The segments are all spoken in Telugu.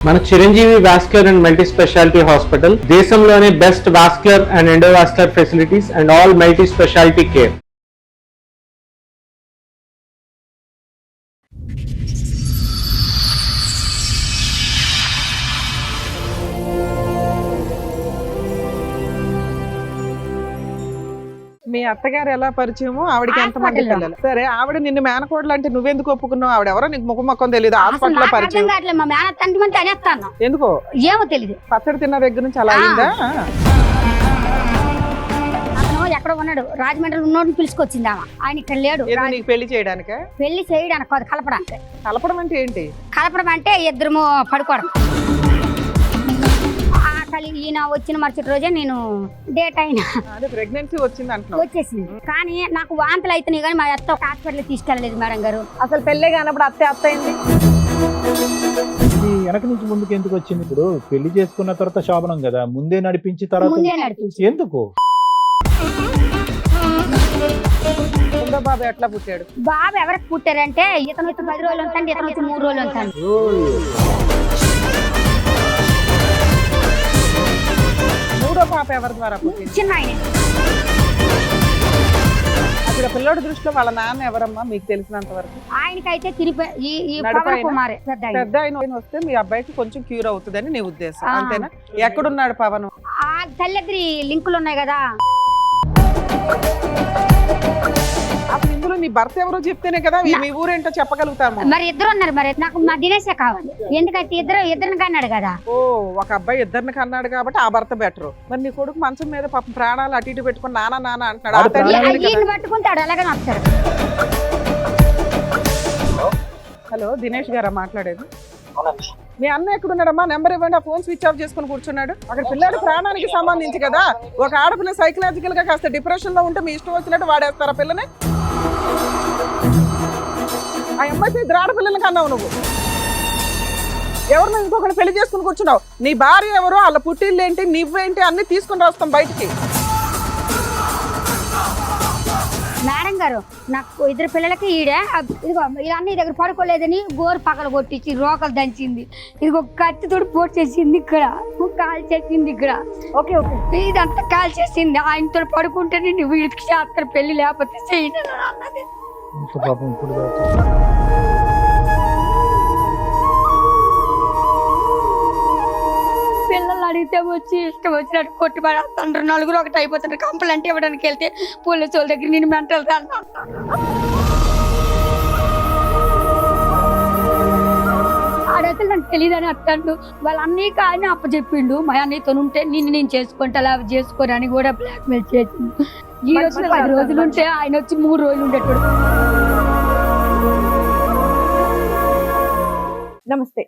మన Chiranjeevi vascular and multi speciality hospital దేశంలోనే best vascular and endovascular facilities and all multi speciality care. మీ అత్తగారు ఎలా పరిచయమో ఆవిడకి ఎంతమంది పిల్లలు? సరే, ఆవిడ నిన్ను మేనకోడలు అంటే నువ్వెందుకు ఒప్పుకున్నావు? ఆవిడ ఎవరో నీకు ముఖం తెలియదు, హాస్పిటల్ పరిచయం ఎందుకో ఏమో తెలియదు. పచ్చడి తిన్న దగ్గర నుంచి అలా అయిందా? ఎక్కడ ఉన్నాడు, రాజమండ్రి ఉన్నోడిని పిలుచుకొచ్చింది ఆమె. ఆయన ఇక్కడ లేడు. నీకు పెళ్లి చేయడానిక? పెళ్లి చేయడానికి కాదు, కలపడానికి. కలపడం అంటే ఏంటి? కలపడం అంటే ఇద్దరు పడుకోవడం. ఈయన వచ్చిన మరుసటి రోజే నేను డేట్ అయినా ప్రెగ్నెన్సీ వచ్చింది అంటున్నావు. వచ్చేసింది. కానీ నాకు వాంతులు అవుతున్నాయి, కానీ మా అత్త ఒక హాస్పిటల్ తీసుకెళ్ళలేదు మేడం గారు. అసలు పెళ్ళే కానప్పుడు అత్త అయింది. వెనక నుంచి ముందుకు ఎందుకు వచ్చింది? ఇప్పుడు పెళ్లి చేసుకున్న తర్వాత శోభనం కదా, ముందే నడిపించి తర్వాత ముందే నడిపించి ఎందుకు? బాబు ఎట్లా పుట్టాడు? బాబు ఎవరికి పుట్టారంటే ఇతను వచ్చి 10 రోజులు ఉంటాడు, ఇతను వచ్చి 3 రోజులు ఉంటాడు. మూడో పాప ఎవరి ద్వారా పుట్టింది? చిన్న ఆయన. అక్కడ పిల్లోడి దృష్టిలో వాళ్ళ నాన్న ఎవరమ్మా మీకు తెలిసినంత వరకు? ఆయనకైతే కుమార్ పెద్ద ఆయన వస్తే మీ అబ్బాయికి కొంచెం క్యూర్ అవుతుందని నీ ఉద్దేశం, అంతేనా? ఎక్కడున్నాడు పవన్? ఆ తల్లిద్దరి లింకులు ఉన్నాయి కదా. అసలు ఇందులో నీ భర్త ఎవరో చెప్తేనే కదా మీ ఊరేంటో చెప్పగలుగుతాము. మరి ఇద్దరు ఉన్నారు, మరి నాకు మా దినేశే కావాలి. ఎందుకంటే ఇద్దరిని కన్నాడు కదా. ఓ, ఒక అబ్బాయి ఇద్దరిని కన్నాడు కాబట్టి ఆ భర్త బెటర్. మరి నీ కొడుకు మంచం మీద పాపం ప్రాణాలు అటు ఇటు పెట్టుకుని నాన్న అంటున్నాడు. పట్టుకుంటాడు, అలాగే వస్తాడు. హలో, దినేష్ గారా మాట్లాడేది? మీ అన్న ఎక్కడున్నాడమ్మా? నెంబర్ ఇవ్వండి. ఆ ఫోన్ స్విచ్ ఆఫ్ చేసుకుని కూర్చున్నాడు. అక్కడ పిల్లాడు ప్రాణానికి సంబంధించి కదా. ఒక ఆడపిల్ల సైకలాజికల్ గా కాస్త డిప్రెషన్ లో ఉంటే మీ ఇష్టం వచ్చినట్టు వాడేస్తారా పిల్లని? ఆ అమ్మాయి ఇద్దరు ఆడపిల్లలకి అన్నావు నువ్వు. ఎవరినో ఇంకొకటి పెళ్లి చేసుకుని కూర్చున్నావు. నీ భార్య ఎవరో, వాళ్ళ పుట్టిల్లు ఏంటి, నువ్వేంటి అన్ని తీసుకుని వస్తాం బయటికి. మేడం గారు, నాకు ఇద్దరు పిల్లలకి ఈడే ఇదిగో ఇవన్నీ దగ్గర పడుకోలేదని గోరు పక్కన కొట్టించి రోకలు దంచింది. ఇదిగో కత్తితోటి పోటు చేసింది, ఇక్కడ కాల్ చేసింది, ఇక్కడ ఓకే ఓకే ఇదంతా కాల్ చేసింది. ఆయనతో పడుకుంటేనే నువ్వు వీడికి చేస్తారు పెళ్లి, లేకపోతే చేయను అన్నది. పిల్లలు అడిగితే వచ్చి ఇష్టం వచ్చినట్టు కొట్టి పడేస్తుంటారు. నలుగురు ఒకటి అయిపోతుంటారు. కంప్లైంట్ ఇవ్వడానికి వెళ్తే పోలీసు వాళ్ళ దగ్గర నేను మెంటల్ ఆడైతే నాకు తెలియదని అత్తండు. వాళ్ళ అన్నయ్య కానీ అప్పచెప్పిండు. మా అన్నయ్యతో ఉంటే నేను చేసుకుంటా, అలా చేసుకోని అని కూడా బ్లాక్ మెయిల్ చేసిండు. ఈ రోజు 10 రోజులు ఉంటే ఆయన వచ్చి 3 రోజులు ఉండేటోడు. నమస్తే.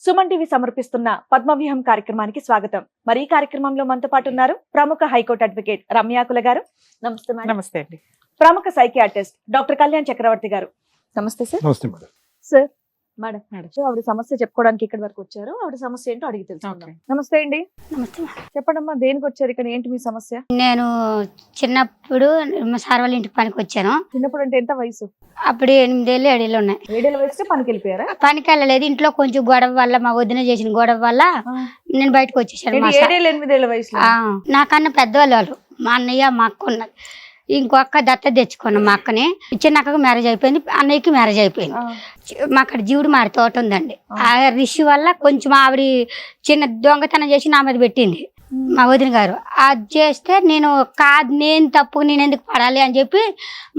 సుమన్ టీవీ సమర్పిస్తున్న పద్మవ్యూహం కార్యక్రమానికి స్వాగతం. మరి ఈ కార్యక్రమంలో మనతో పాటు ఉన్నారు ప్రముఖ హైకోర్టు అడ్వకేట్ రమ్యాకుల గారు. నమస్తే మేడం. నమస్తే అండి. ప్రముఖ సైకియాట్రిస్ట్ డాక్టర్ కళ్యాణ్ చక్రవర్తి గారు. నమస్తే సార్. నమస్తే మేడం. సార్, మేడం ఆవిడ సమస్య చెప్పుకోవడానికి ఇక్కడి వరకు వచ్చారు. ఆవిడ సమస్య ఏంటో అడిగి తెలుసుకుందాం. నమస్తే అండి. నమస్తే. చెప్పండమ్మా, దేనికి వచ్చారు ఇక్కడ? ఏంటి మీ సమస్య? నేను చిన్నప్పుడు మా సార్ వాళ్ళ ఇంటికి పనికి వచ్చాను. చిన్నప్పుడు అంటే ఎంత వయసు? అప్పుడు 8 ఏళ్ళు 7 ఏళ్ళు ఉన్నాయి. 7 ఏళ్ళ వయసు పనికి వెళ్ళిపోయారా? పనికి వెళ్ళలేదు. ఇంట్లో కొంచెం గొడవ వల్ల, మా వదిన చేసిన గొడవ వల్ల నేను బయటకు వచ్చేసాను. 7 ఏళ్ళు 8 ఏళ్ళ వయసు? నాకన్నా పెద్దవాళ్ళు వాళ్ళు, మా అన్నయ్య మా అక్క ఉన్నది. ఇంకొక దత్త తెచ్చుకున్నాం. మా అక్కని చిన్న అక్కకి మ్యారేజ్ అయిపోయింది, అన్నయ్యకి మ్యారేజ్ అయిపోయింది. మా అక్కడ జీవుడు మారి తోట ఉందండి. ఆ రిషి వల్ల కొంచెం ఆవిడ చిన్న దొంగతనం చేసి నా మీద పెట్టింది మా వదిన గారు. అది చేస్తే నేను తప్పు, నేను ఎందుకు పడాలి అని చెప్పి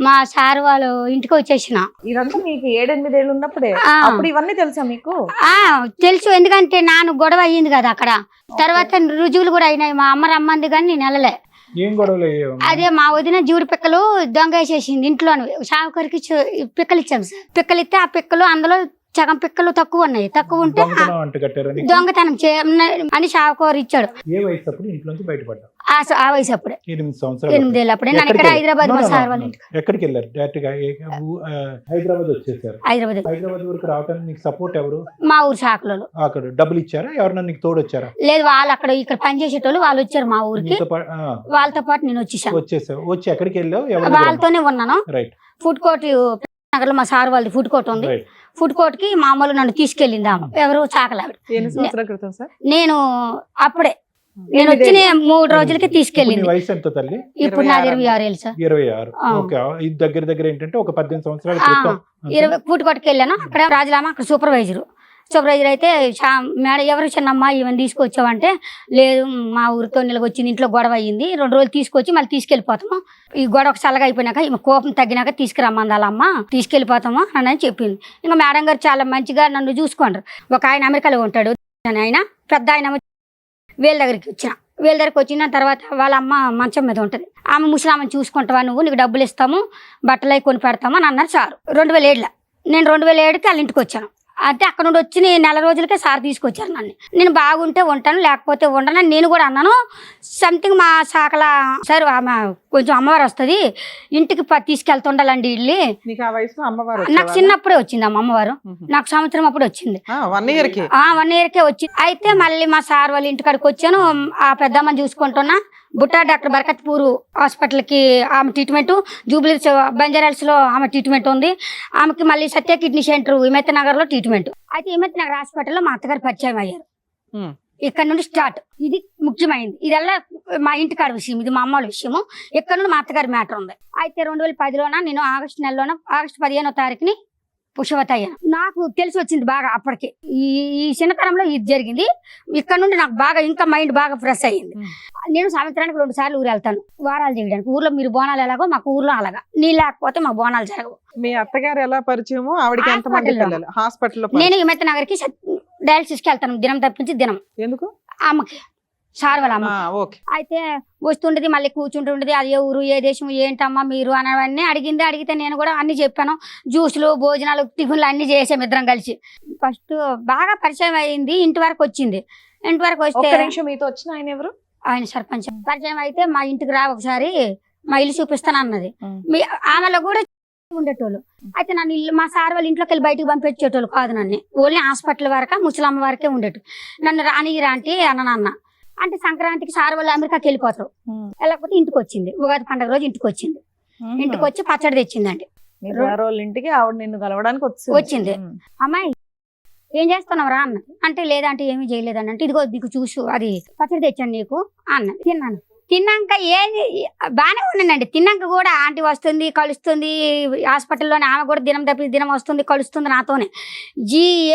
మా సార్ వాళ్ళు ఇంటికి వచ్చేసిన. ఇదంతా మీకు 7-8 ఏళ్ళు ఉన్నప్పుడే? అప్పుడు ఇవన్నీ తెలుసా మీకు? తెలుసు, ఎందుకంటే నాన్న గొడవ అయ్యింది కదా అక్కడ. తర్వాత రుజువులు కూడా అయినాయి. మా అమ్మ రమ్మంది కానీ నేను వెళ్ళలే. అదే మా వదిన జీవుడు పిక్కలు దొంగ వేసేసింది ఇంట్లోనే. షావుకరికి పిక్కలు ఇచ్చాం సార్. పిక్కలు ఇస్తే ఆ పిక్కలు అందులో సగం పిక్కలు తక్కువ ఉన్నాయి. తక్కువ ఉంటే దొంగతనం అని షావుకూర ఇచ్చాడు. ఆ వయసు అప్పుడే 8 ఏళ్ళు అప్పుడే. నన్ను ఇక్కడ హైదరాబాద్ మా సార్ వాళ్ళ ఇంటికి. ఎక్కడికి వెళ్ళారు? డైరెక్ట్ గా హైదరాబాద్ వచ్చేసారు. హైదరాబాద్ వరకు రావడానికి నీకు సపోర్ట్ ఎవరు? మా ఊరు శాఖలో. అక్కడ డబ్బులు ఇచ్చారా? ఎవరన్నా నీకు తోడు వచ్చారా? లేదు, వాళ్ళు అక్కడ ఇక్కడ పనిచేసేటోళ్ళు వాళ్ళు వచ్చారు మా ఊరికి. వాళ్ళతో పాటు నేను వచ్చేసాను. వచ్చి ఎక్కడికి వెళ్ళావు? వాళ్ళతోనే ఉన్నాను. రైట్. ఫుడ్ కోర్ట్ నగర్లో మా సార్ వాళ్ళది ఫుడ్ కోర్ట్ ఉంది. Right. ఫుడ్ కోర్ట్ కి మామూలు నన్ను తీసుకెళ్ళింది ఆమె, ఎవరు చాకలావిడ. ఎన్ని సంవత్సరాల క్రితం సార్? నేను అప్పుడే నేను వచ్చిన 3 రోజులకి ఇప్పుడు నీ తీసుకెళ్ళింది. వయసు ఎంత తల్లి? ఇప్పుడు నాది 26 ఏళ్ళు సార్. 26. ఆ. ఓకే, ఇది దగ్గర దగ్గర ఏంటంటే ఒక 18 సంవత్సరాల క్రితం. 20 ఫుడ్ కోర్ట్కి వెళ్ళాను. అక్కడ రాజులామ అక్కడ సూపర్వైజర్ అయితే మేడం ఎవరు చిన్నమ్మ ఈవెన్ తీసుకొచ్చావంటే, లేదు మా ఊరితో నిలవచ్చింది, ఇంట్లో గొడవ అయ్యింది, 2 రోజులు తీసుకొచ్చి మళ్ళీ తీసుకెళ్ళిపోతాము, ఈ గొడవ చల్లగా అయిపోయినాక ఈమె కోపం తగ్గినాక తీసుకురమ్మందాలమ్మ, తీసుకెళ్ళిపోతాము అని చెప్పింది. ఇంకా మేడం గారు చాలా మంచిగా నన్ను చూసుకుంటారు. ఒక ఆయన అమెరికాలో ఉంటాడు, ఆయన పెద్ద ఆయన వీళ్ళ దగ్గరికి వచ్చిన తర్వాత వాళ్ళ అమ్మ మంచం మీద ఉంటుంది. ఆమె ముసలామని చూసుకుంటావా నువ్వు, నీకు డబ్బులు ఇస్తాము, బట్టలు అవి కొని పెడతాము అని అన్నారు సార్. 2007లో నేను 2007కి వాళ్ళ ఇంటికి వచ్చాను. అంటే అక్కడ నుండి వచ్చి 4 రోజులకే సార్ తీసుకొచ్చారు నన్ను. నేను బాగుంటే ఉంటాను, లేకపోతే ఉండను నేను కూడా అన్నాను. సంథింగ్ మా శాఖల సార్ ఆమె కొంచెం అమ్మవారు వస్తుంది, ఇంటికి తీసుకెళ్తుండాలండి ఇల్లు. నీకు ఆ వయసులో అమ్మవారు నాకు చిన్నప్పుడే వచ్చింది అమ్మవారు, నాకు సంవత్సరం అప్పుడు వచ్చింది. 1 year కి 1 yearకే వచ్చింది. అయితే మళ్ళీ మా సార్ వాళ్ళ ఇంటికాడికి వచ్చాను. ఆ పెద్దమ్మని చూసుకుంటున్నా. బుట్టా డాక్టర్ బరకత్పూర్ హాస్పిటల్కి ఆమె ట్రీట్మెంట్, జూబ్లీ బంజారాల్స్లో ఆమె ట్రీట్మెంట్ ఉంది. ఆమెకి మళ్ళీ సత్య కిడ్నీ సెంటర్ హిమత్ నగర్లో ట్రీట్మెంట్. అయితే హిమత్ నగర్ హాస్పిటల్లో మా అత్తగారు పరిచయం అయ్యారు. ఇక్కడ నుండి స్టార్ట్. ఇది ముఖ్యమైనది. ఇదల్లా మా ఇంటికాడ విషయం, ఇది మా అమ్మల విషయము. ఇక్కడ నుండి మా అత్తగారి మ్యాటర్ ఉంది. అయితే 2010లోన నేను ఆగస్టు నెలలోన ఆగస్టు 15వ తారీఖుని పుష్పవతి అయ్యాను. నాకు తెలిసి వచ్చింది బాగా అప్పటికి. ఈ చిన్నతనంలో ఇది జరిగింది. ఇక్కడ నుండి నాకు బాగా ఇంకా మైండ్ బాగా ఫ్రెష్ అయ్యింది. నేను సంవత్సరానికి 2 సార్లు ఊరు వెళ్తాను వారాలు చేయడానికి. ఊర్లో మీరు బోనాలు ఎలాగో మాకు ఊర్లో అలాగా, నీ లేకపోతే మా బోనాలు జరగవు. మీ అత్తగారు ఎలా పరిచయమో ఆవిడకి ఎంతమంది పిల్లలు? హాస్పిటల్లో నేను హిమత్ నగర్కి డయాలసిస్కి వెళ్తాను దినం తప్పించి దినం. ఎందుకు? అమ్మకి, సార్ వాళ్ళ అమ్మ. ఓకే. అయితే వస్తుండేది, మళ్ళీ కూర్చుంటుండేది. అది ఏ ఊరు ఏ దేశం ఏంటమ్మా మీరు అనవన్నీ అడిగితే నేను కూడా అన్ని చెప్పాను. జ్యూస్లు భోజనాలు టిఫిన్లు అన్ని చేసాం ఇద్దరం కలిసి. ఫస్ట్ బాగా పరిచయం అయింది. ఇంటి వరకు వచ్చింది. ఇంటి వరకు వస్తే మీతో వచ్చిన ఆయన ఎవరు? ఆయన సర్పంచ్. పరిచయం అయితే మా ఇంటికి రా ఒకసారి, మా ఇల్లు చూపిస్తాను అన్నది. ఆమెలో కూడా ఉండేటోళ్ళు. అయితే నన్ను మా సార్ వాళ్ళ ఇంట్లోకి వెళ్ళి బయటకు పంపించేటోళ్ళు కాదు. నన్ను ఓన్లీ హాస్పిటల్ వరకు ముసలమ్మ వరకే ఉండేటు. నన్ను రానిరా అంటే అన్న అంటే సంక్రాంతికి సార్ వాళ్ళు అమెరికాకి వెళ్ళిపోతారు. వెళ్ళకపోతే ఇంటికి వచ్చింది, ఉగాది పండుగ రోజు ఇంటికి వచ్చింది. ఇంటికి వచ్చి పచ్చడి తెచ్చిందండి. ఇంటికి ఆవిడ నిన్ను కలవడానికి వచ్చింది. అమ్మాయి ఏం చేస్తున్నావు రా అన్నది. అంటే లేదంటే ఏమీ చేయలేదని. అంటే ఇదిగో నీకు చూసు అది పచ్చడి తెచ్చాను నీకు అన్నది. తిన్నాను. తిన్నాక బాగానే ఉన్నానండి. తిన్నాక కూడా ఆంటీ వస్తుంది కలుస్తుంది హాస్పిటల్లోనే. ఆమె కూడా దినం తప్పి దినం వస్తుంది కలుస్తుంది నాతోనే.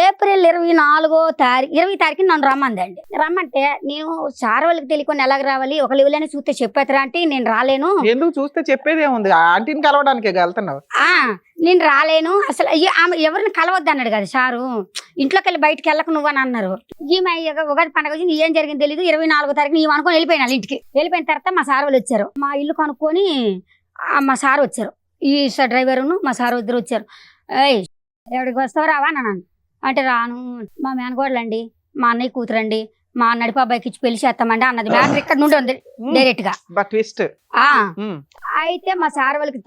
ఏప్రిల్ 24వ తారీఖు 20వ తారీఖు నన్ను రమ్మందండి. రమ్మంటే నేను సార్ వాళ్ళకి తెలియకుండా ఎలాగ రావాలి, ఒక లెవెల్లోనే చూస్తే చెప్పేతరా అంటే నేను రాలేను. ఎందుకు చూస్తే చెప్పేదే ఉంది, ఆంటీని కలవడానికి వెళ్తున్నావు. నేను రాలేను అసలు. ఆమె ఎవరిని కలవద్దు అన్నాడు కదా సారు. ఇంట్లోకి వెళ్ళి బయటకు వెళ్ళక నువ్వు అని అన్నారు. ఈమె ఉగాది పండుగ వచ్చి ఏం జరిగింది తెలియదు. 24వ తారీఖు ఈమె అనుకొని వెళ్ళిపోయినా ఇంటికి. వెళ్ళిపోయిన తర్వాత మా సార్ వాళ్ళు వచ్చారు. మా ఇల్లు కనుక్కొని మా సార్ వచ్చారు. ఈ డ్రైవరును మా సార్ ఇద్దరు వచ్చారు. ఎవరికి వస్తావు రావా అన్నాను. అంటే రాను, మా మేనగోడలండి, మా అన్నయ్య కూతురండి, మా నడిపాబాయికి ఇచ్చి పెళ్లి చేస్తామండి అన్నది. మ్యాటర్ ఇక్కడ నుండి ఉంది డైరెక్ట్ గా. అయితే మా సార్ వాళ్ళకి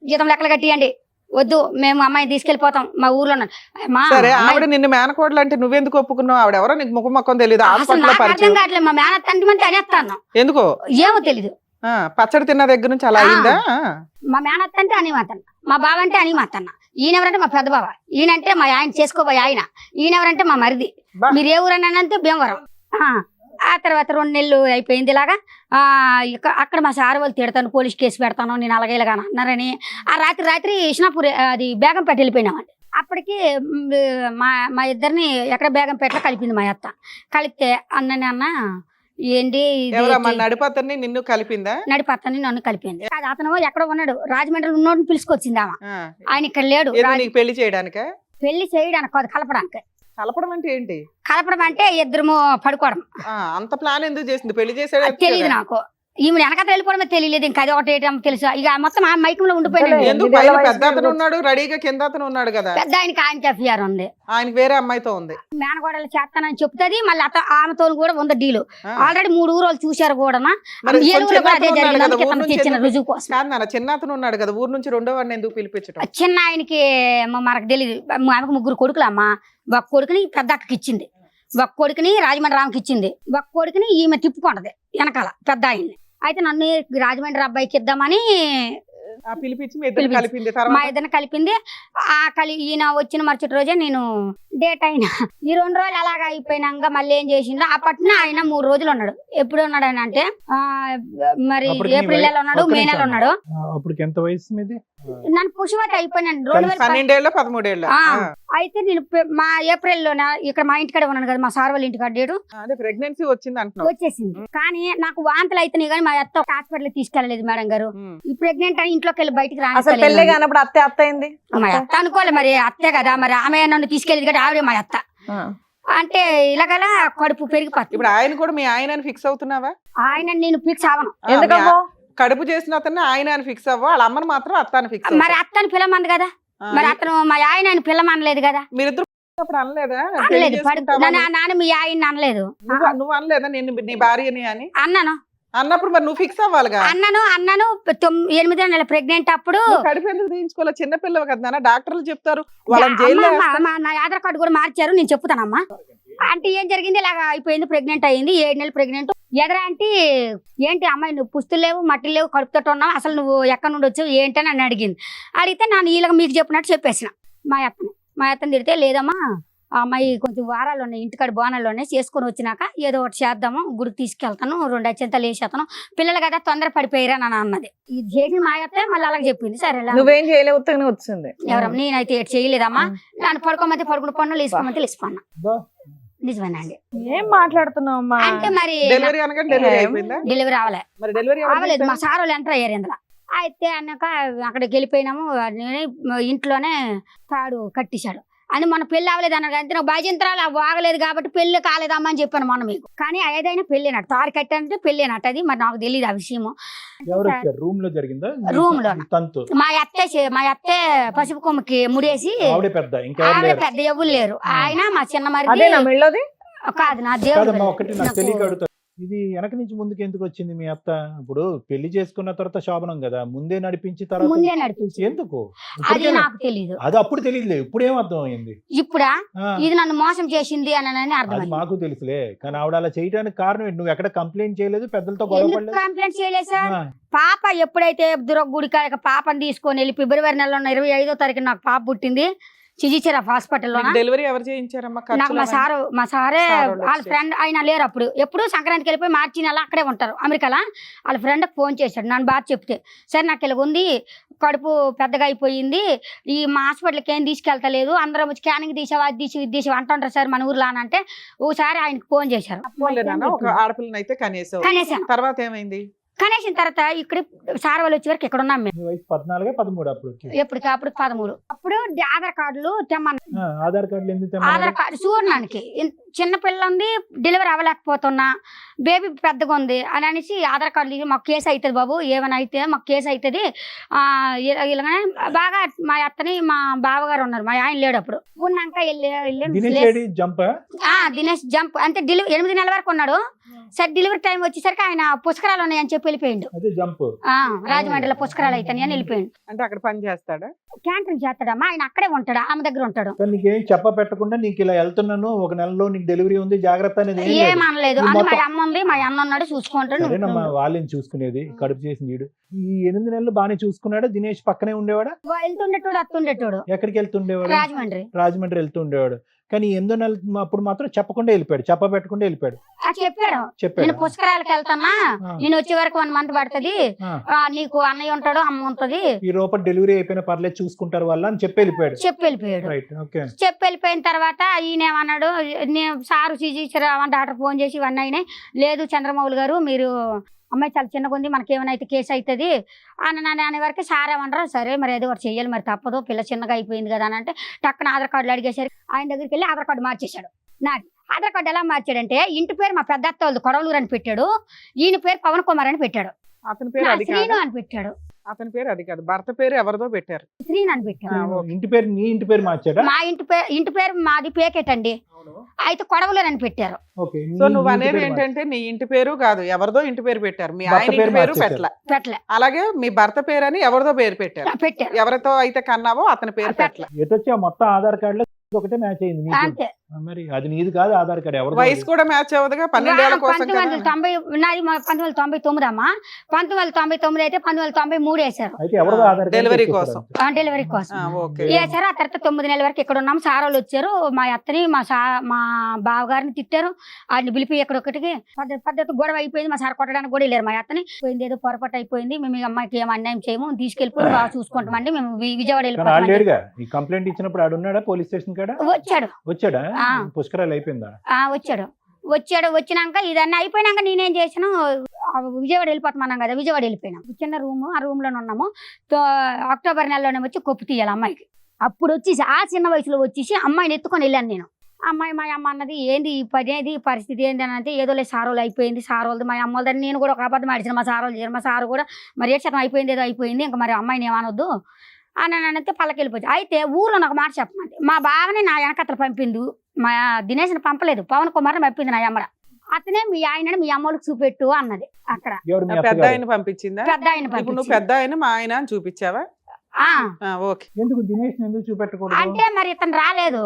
జీతం లెక్కలు కట్టియండి, వద్దు మేము అమ్మాయిని తీసుకెళ్లిపోతాం మా ఊర్లో. సరే, ఆవిడ నిన్ను మేనకోడలు అంటే నువ్వెందుకు ఒప్పుకున్నావు? ఆవిడ ఎవరో నీకు ముఖం మొక్కం తెలియదు. అర్థం కావట్లేదు. మా మేనత్తంటి మంది అనేస్తాను. ఎందుకో ఏమో తెలీదు. పచ్చడి తిన్న దగ్గర నుంచి అలా అయిందా? మా మేనత్త అంటే అని మాతన్న, మా బావ అంటే అని మాతన్న. ఈయన ఎవరంటే మా పెద్ద బావ, ఈయనంటే మా ఆయన చేసుకోబోయే ఆయన. ఈయన ఎవరంటే మా మరిది. మీరు ఏ ఊరనంటే భీమవరం. ఆ తర్వాత 2 నెలలు అయిపోయింది ఇలాగా. అక్కడ మా సార్ వాళ్ళు తిడతాను, పోలీస్ కేసు పెడతాను, నేను అలాగేలాగా అన్నారని. ఆ రాత్రి ఇష్నాపూర్ అది బేగంపేట వెళ్ళిపోయినామండి. అప్పటికి మా ఇద్దరిని ఎక్కడ బేగంపేటలో కలిపింది మా అత్త. కలిపితే అన్న ఏంటి నడిపత్తని నిన్ను కలిపిందా? నడిపత్తని నన్ను కలిపింది. అది అతను ఎక్కడ ఉన్నాడు, రాజమండ్రిలో ఉన్నోడిని పిలుచుకొచ్చింది ఆమె. ఆయన ఇక్కడ లేడు. పెళ్లి చేయడానికి కాదు, కలపడానికి. కలపడం అంటే ఏంటి? కలపడం అంటే ఇద్దరు పడుకోవడం. అంత ప్లాన్ ఎందుకు చేసింది? పెళ్లి చేసేది తెలియదు నాకు. ఈమె వెనకత వెళ్ళిపోవడమే తెలియలేదు. ఇంకా అది ఒకటి తెలుసు. ఇక మొత్తం ఆ మైకంలో ఉండిపోయినా. పెద్ద అతను ఉన్నాడు రెడీగా, కింద అతను ఉన్నాడు కదా. పెద్ద ఆయనకి ఎఫ్ఐఆర్ ఉంది, ఆయనకి వేరే అమ్మాయితో ఉంది. మేనగోడలు చేస్తానని చెప్తుంది. మళ్ళీ ఆమెతో కూడా ఉంది డీలు. ఆల్రెడీ 3 ఊరోళ్ళు చూశారు కూడా. రుజువు కోసం. చిన్న అతను ఉన్నాడు కదా ఊరు నుంచి, 2వ వాడిని ఎందుకు పిలిపించడం? చిన్న ఆయనకి మనకు తెలియదు. ఆమెకు 3 కొడుకులు అమ్మ. ఒక కొడుకుని పెద్ద అక్కకి ఇచ్చింది, ఒక కొడుకుని రాజమండ్రి రామకి ఇచ్చింది, ఒక కొడుకుని ఈమె తిప్పుకుంటది వెనకాల పెద్ద ఆయన్ని. అయితే నన్ను రాజమండ్రి అబ్బాయికి ఇద్దామని ఆ పిలిపించి మీ ఇద్దరు పిలిపించి. కలిపింది మా తర్వాత ఇద్దరిని కలిపింది. ఈయన వచ్చిన మరుసటి రోజే నేను డేట్ అయినా ఈ 2 రోజులు అలాగా అయిపోయినాక మళ్ళీ ఏం చేసిండో అప్పట్లో ఆయన 3 రోజులు ఉన్నాడు. ఎప్పుడు ఉన్నాడు అని అంటే మరి అప్పటికి నీ ఏప్రిల్ నెల ఉన్నాడు, ఒక్క మే నిమిషం నెల ఉన్నాడు. అప్పటికి ఎంత వయసు మీది? నన్ను పుష్పవతి అయిపోయినాను 2010. 12 ఏళ్ళ 13 ఏళ్ళ అయితే నేను మా ఏప్రిల్ లోన ఇక్కడ మా ఇంటికాడ ఉన్నాను కదా, మా సార్ వాళ్ళ ఇంటికాడ డేటు అదే ప్రెగ్నెన్సీ వచ్చింది అంటున్నావు. వచ్చేసింది. కానీ నాకు వాంతులు అయితేనే కానీ మా అత్త హాస్పిటల్ తీసుకెళ్ళలేదు మేడం గారు. ఈ ప్రెగ్నెంట్ అని ఇంట్లోకి వెళ్ళి బయటికి అసలు పెళ్లి రాని కానప్పుడు అత్త అయింది. మా అత్త అనుకోలే, మరి అత్తే కదా, మరి ఆమె నన్ను తీసుకెళ్ళేది కదా, ఆవిడే మా అత్త. అంటే ఇలాగలా కడుపు పెరిగిపోతుంది. ఇప్పుడు ఆయన కూడా మీ ఆయన ఫిక్స్ అవుతున్నావా? ఆయన నేను ఫిక్స్ అవను. ఎందుకమ్మో? కడుపు చేసిన అతన్ని ఆయన అని ఫిక్స్ అవ్వ, వాళ్ళ అమ్మని మాత్రం అత్తాన్ని ఫిక్స్ మరి అత్తని పిల్లమంది కదా, మరి అతను మా ఆయన ఆయన పిల్లమనలేదు కదా. మీరిద్దరు అప్పుడు అనలేదా? అనలేదు. నాన్న మీ ఆయన అనలేదు. నువ్వు అనలేదా నేను నీ భార్యని అని? అన్నాను. అన్నప్పుడు మరి నువ్వు ఫిక్స్ అవ్వాలిగా. అన్నాను 8 నెలల ప్రెగ్నెంట్ అప్పుడు. కడుపు ఎందుకు తీయించుకోవాలి? చిన్న పిల్లవి కదా నాన్న, డాక్టర్లు చెప్తారు వాళ్ళని జైల్లో నా ఆధార్ కార్డు కూడా మార్చారు, నేను చెప్తానమ్మా. అంటే ఏం జరిగింది, ఇలాగ అయిపోయింది, ప్రెగ్నెంట్ అయ్యింది, 7 నెలలు ప్రెగ్నెంట్. ఎదరా అంటే ఏంటి అమ్మాయి నువ్వు పుస్తులు లేవు, మట్టి లేవు, కడుపుతో ఉన్నావు, అసలు నువ్వు ఎక్కడి నుండి వచ్చావు ఏంటని నన్ను అడిగింది. అడిగితే నేను ఇలాగ మీకు చెప్పినట్టు చెప్పేసిన మా అత్తని తిడితే, లేదమ్మా ఆ అమ్మాయి కొంచెం వారాలు ఉన్నాయి, ఇంటికాడ బోనాలు ఉన్నాయి, చేసుకొని వచ్చినాక ఏదో ఒకటి చేద్దాము, గుడికి తీసుకెళ్తాను, 2 అత్యంతలు వేసేస్తాను, పిల్లలు కదా తొందర పడిపోయారా అని అన్నది. ఇది చేసి మా అత్త మళ్ళీ అలాగే చెప్పింది. సరే నువ్వేం చేయలేవు, ఉత్తగానే వచ్చింది. ఎవరమ్మా నేనైతే చేయలేదమ్మా, నన్ను పడుకోమంటే పడుకుని పన్ను, లేసుకోమంటే లేసుకున్నా. నిజమేనండి. ఏం మాట్లాడుతున్నావు అమ్మా? అంటే మరి డెలివరీ అనగా డెలివరీ అయిపోయిందా? డెలివరీ అవ్వలే. మరి డెలివరీ అవ్వలేదు, మా సార్ వాళ్ళు ఎంటర్ అయ్యారు ఇందులో. అయితే అన్నాక అక్కడికి వెళ్ళిపోయినాము. ఇంట్లోనే తాడు కట్టేశాడు అని మొన్న పెళ్లి అవ్వలేదు అన్నారు. అంటే నాకు భజంత్రాలు ఆగలేదు కాబట్టి పెళ్లి కాలేదమ్మా అని చెప్పాను మొన్న మీకు. కానీ ఏదైనా పెళ్ళినట్టు తారు కట్టానంటే పెళ్ళినట్టు, అది మరి నాకు తెలియదు ఆ విషయము. రూమ్ లో జరిగిందా? రూమ్ లో తంతు మా అత్తే పసుపు కొమ్మకి ముడేసి, ఆవిడ పెద్ద, ఇంకా ఆవిడ పెద్ద ఎవరు లేరు. ఆయన మా చిన్న మరి కాదు నా కాదమ్మా, ఒకటి నాకు దేవుడు. తెలియక అడుగుతా. ఇది వెనక నుంచి ముందుకు ఎందుకు వచ్చింది మీ అత్త? ఇప్పుడు పెళ్లి చేసుకున్న తర్వాత శోభనం కదా, ముందే నడిపించి తర్వాత ముందే నడిపించి ఎందుకు? అది నాకు తెలియదు. అది అప్పుడు తెలియదులే, ఇప్పుడు ఏం అర్థం అయింది? ఇప్పుడా ఆ, ఇది నన్ను మోసం చేసింది అని అది అర్థం. మాకు తెలుసులే, కానీ ఆవిడ అలా చేయడానికి కారణం ఏంటి? నువ్వు ఎక్కడ కంప్లైంట్ చేయలేదు, పెద్దలతో గొడవ ఎందుకు పడలేదు? కంప్లైంట్ చేయలేదు సార్? ఆ, పాప ఎప్పుడైతే గుడికాయ పాపని తీసుకొని వెళ్ళి ఫిబ్రవరి నెలలో 25వ తారీఖు నాకు పాప పుట్టింది చిజిచిరా హాస్పిటల్లో. డెలివరీ ఎవరు చేయించారమ్మా? నాకు మా సారే సార్ వాళ్ళు వాళ్ళ ఫ్రెండ్, ఆయన లేరు అప్పుడు, ఎప్పుడు సంక్రాంతికి వెళ్ళిపోయి మార్చి నెల అక్కడే ఉంటారు అమెరికాలో. వాళ్ళ ఫ్రెండ్కి ఫోన్ చేశాడు, నన్ను బాగా చెప్తే, సరే నాకు ఇలాగ ఉంది, కడుపు పెద్దగా అయిపోయింది, ఈ మా హాస్పిటల్కి ఏం తీసుకెళ్తలేదు, అందరం స్కానింగ్ తీసావా అది తీసి ఇది తీసావా అంటుంటారు సార్ మన ఊర్లో అని అంటే, ఓసారి ఆయనకి ఫోన్ చేశారు. ఒక ఆడపిల్లని అయితే కనీసం. కనేసాను. తర్వాత ఏమైంది? కనేసిన తర్వాత ఇక్కడ సార్ వాళ్ళు వచ్చే వరకు ఇక్కడ ఉన్నాం మేము. నీ వయసు 14 13 అప్పుడు? ఎప్పటికప్పుడు 13. అప్పుడు ఆధార్ కార్డులు తెమ్మన్నా. ఆధార్ కార్డులు ఎందుకు ఆధార్ తెమ్మన్నారు? కార్డు చూడడానికి చిన్న పిల్ల ఉంది, డెలివరీ అవ్వలేకపోతున్నా, బేబీ పెద్దగా ఉంది అని అనేసి ఆధార్ కార్డులు మాకు కేసు అవుతుంది బాబు, ఏమైనా అయితే మాకు కేసు అవుతుంది. ఇలాగనే బాగా మా అత్తని మా బావగారు ఉన్నారు, మా ఆయన లేడు అప్పుడు. ఉన్నాక దినేష్ జంప్ అంటే 8 నెలల వరకు ఉన్నాడు. సరే డెలివరీ టైం వచ్చేసరికి ఆయన పుష్కరాలు ఉన్నాయని చెప్పి వెళ్ళిపోయిండు. రాజమండ్రిలో పుష్కరాలు అయితే అని వెళ్ళిపోయిండు. అంటే అక్కడ పని చేస్తాడా? క్యాంటీన్ చేస్తాడమ్మా, ఆయన అక్కడే ఉంటాడు, ఆమె దగ్గర ఉంటాడు. నీకేం చెప్ప పెట్టకుండా నీకు ఇలా వెళ్తున్నాను, ఒక నెలలో నీకు డెలివరీ ఉంది, జాగ్రత్త అనేది ఏమనలేదు. మా అమ్మ ఉంది, మా అన్న ఉన్నాడు, చూసుకుంటాడు. వాళ్ళని చూసుకునేది, కడుపు చేసి నీడు. ఈ 8 నెలలు బాగానే చూసుకున్నాడు. దినేష్ పక్కనే ఉండేవాడా? వెళ్తుండేటోడు, అత్తుండేటోడు. ఎక్కడికి వెళ్తుండేవాడు? రాజమండ్రి వెళ్తూ ఉండేవాడు. కానీ 8 నెలలు అప్పుడు మాత్రం చెప్పకుండా వెళ్ళిపోయాడు, చెప్ప పెట్టకుండా వెళ్ళిపోయాడు. చెప్పాడు నేను పుష్కరాలకు వెళ్తానా, నేను వచ్చే వరకు 1 మంత్ పడుతుంది, నీకు అన్నయ్య ఉంటాడు, అమ్మ ఉంటది, ఈ లోపల డెలివరీ అయిపోయిన పర్లేదు చూసుకుంటారు వాళ్ళు అని చెప్పి వెళ్ళిపోయాడు. చెప్పి వెళ్ళిపోయిన తర్వాత ఈయన ఏమన్నాడు, నేను సారు డాక్టర్ ఫోన్ చేసి ఇవన్నీ అయినాయి, లేదు చంద్రమౌళి గారు మీరు అమ్మాయి చాలా చిన్నగా ఉంది, మనకి ఏమైనా అయితే కేసు అవుతుంది అనే వరకు సార్ ఏమన్నారు, సరే మరి ఏదో ఒకటి చెయ్యాలి, మరి తప్పదు, పిల్ల చిన్నగా అయిపోయింది కదా అని అంటే టక్కున ఆధార్ కార్డులు అడిగేసరికి ఆయన దగ్గరికి వెళ్ళి ఆధార్ కార్డు మార్చేశాడు. నాది ఆధార్ కార్డు ఎలా మార్చాడంటే, ఇంటి పేరు మా పెద్ద అత్త వాళ్ళు కొడవలూరు అని పెట్టాడు, ఈయన పేరు పవన్ కుమార్ అని పెట్టాడు, అతని పేరు అది శ్రీను అని పెట్టాడు. అతని పేరు అది కాదు, భర్త పేరు ఎవరిదో పెట్టారు, శ్రీను అని పెట్టాడు. ఇంటి పేరు నీ ఇంటి పేరు మార్చాడా? మా ఇంటి పేరు మాది పేకెట్ అండి, అయితే కొడవలూరు అని పెట్టారు. సో నువ్వు అనేది ఏంటంటే నీ ఇంటి పేరు కాదు, ఎవరిదో ఇంటి పేరు పెట్టారు, మీ ఆయన ఇంటి పేరు పెట్టలే, అలాగే మీ భర్త పేరు అని ఎవరిదో పేరు పెట్టారు, ఎవరితో అయితే కన్నావో అతని పేరు పెట్టలే. ఎటొచ్చా మొత్తం ఆధార్ కార్డు లో ఒకటే మ్యాచ్ అయింది. అంతే మరి అది నీది కాదు ఆధార్ కార్డు ఎవరు వయసు కూడా మ్యాచ్ అవ్వదుగా 12 ఏళ్ల కోసం కదా. 1990 నాది 1999 అమ్మా. 1999 అయితే 1993 వేశారు అయితే ఎవరు ఆధార్ కార్డు డెలివరీ తెచ్చేస్తారు? కోసం. డెలివరీ కోసం ఓకే. వేశారు. ఆ తర్వాత 9 నెలల వరకు ఇక్కడ ఉన్నాము. సార్ వాళ్ళు వచ్చారు, మా అత్తని మా బావగారిని తిట్టారు. ఆయన పిలిపి ఎక్కడొక్కటికి పద్ధతి గొడవ అయిపోయింది. మా సార్ కొట్టడానికి కూడా వెళ్ళారు. మా అత్తని పోయింది, ఏదో పొరపాటు అయిపోయింది, మేము ఈ అమ్మాయికి ఏం అన్యాయం చేయము, తీసుకెళ్ళిపోయి బాగా చూసుకుంటామండి, మేము విజయవాడ కానీ వెళ్ళిపోతాం. ఆల్రెడీగా ఈ కంప్లైంట్ ఇచ్చినప్పుడు ఆడున్నాడా పోలీస్ స్టేషన్ కాడ? వచ్చాడా? ఆ. పుష్కరాలు అయిపోయిందా? వచ్చాడు. వచ్చినాక ఇదన్నీ అయిపోయినాక నేనేం చేసాను, విజయవాడ వెళ్ళిపోతామన్నాం కదా, విజయవాడ వెళ్ళిపోయినాం. చిన్న రూమ్, ఆ రూమ్ లోనే ఉన్నాము. అక్టోబర్ నెలలోనే వచ్చి కొప్పు తీయాలి అమ్మాయికి. అప్పుడు వచ్చేసి ఆ చిన్న వయసులో వచ్చేసి అమ్మాయిని ఎత్తుకొని వెళ్ళాను నేను. అమ్మాయి మా అమ్మ అన్నది ఏంది ఈ పని, ఏది ఈ పరిస్థితి ఏంటి అని అంటే, ఏదో లేదు సారోలు అయిపోయింది, సారోలది మా అమ్మ వాళ్ళని. నేను కూడా ఒక అబద్ధం ఆడిచాను, మా సారోలు చేశారు. మా సారు కూడా మరి ఏ శాతం అయిపోయింది, ఏదో అయిపోయింది, ఇంకా మరి అమ్మాయిని ఏమనొద్దు అని అంటే పల్లకెళ్ళిపోయింది. అయితే ఊర్లో నాకు మాట చెప్పమంది, మా బావని నా వెనకత్తలు పంపిండు, మా దినేష్ని పంపలేదు, పవన్ కుమార్ని పంపింది నా అమ్మడ. అతనే మీ ఆయనని మీ అమ్మోళ్ళకి చూపెట్టు అన్నది. అక్కడ ఎవరు మీ పెద్ద అత్తగారు? ఆయన పంపించిందా? పెద్ద ఆయన ఇప్పుడు నువ్వు పెద్ద ఆయన మా ఆయన అని చూపించావా? ఓకే. ఎందుకు దినేష్ ఎందుకు చూపెట్టకూడదు? అంటే మరి ఇతను రాలేదు,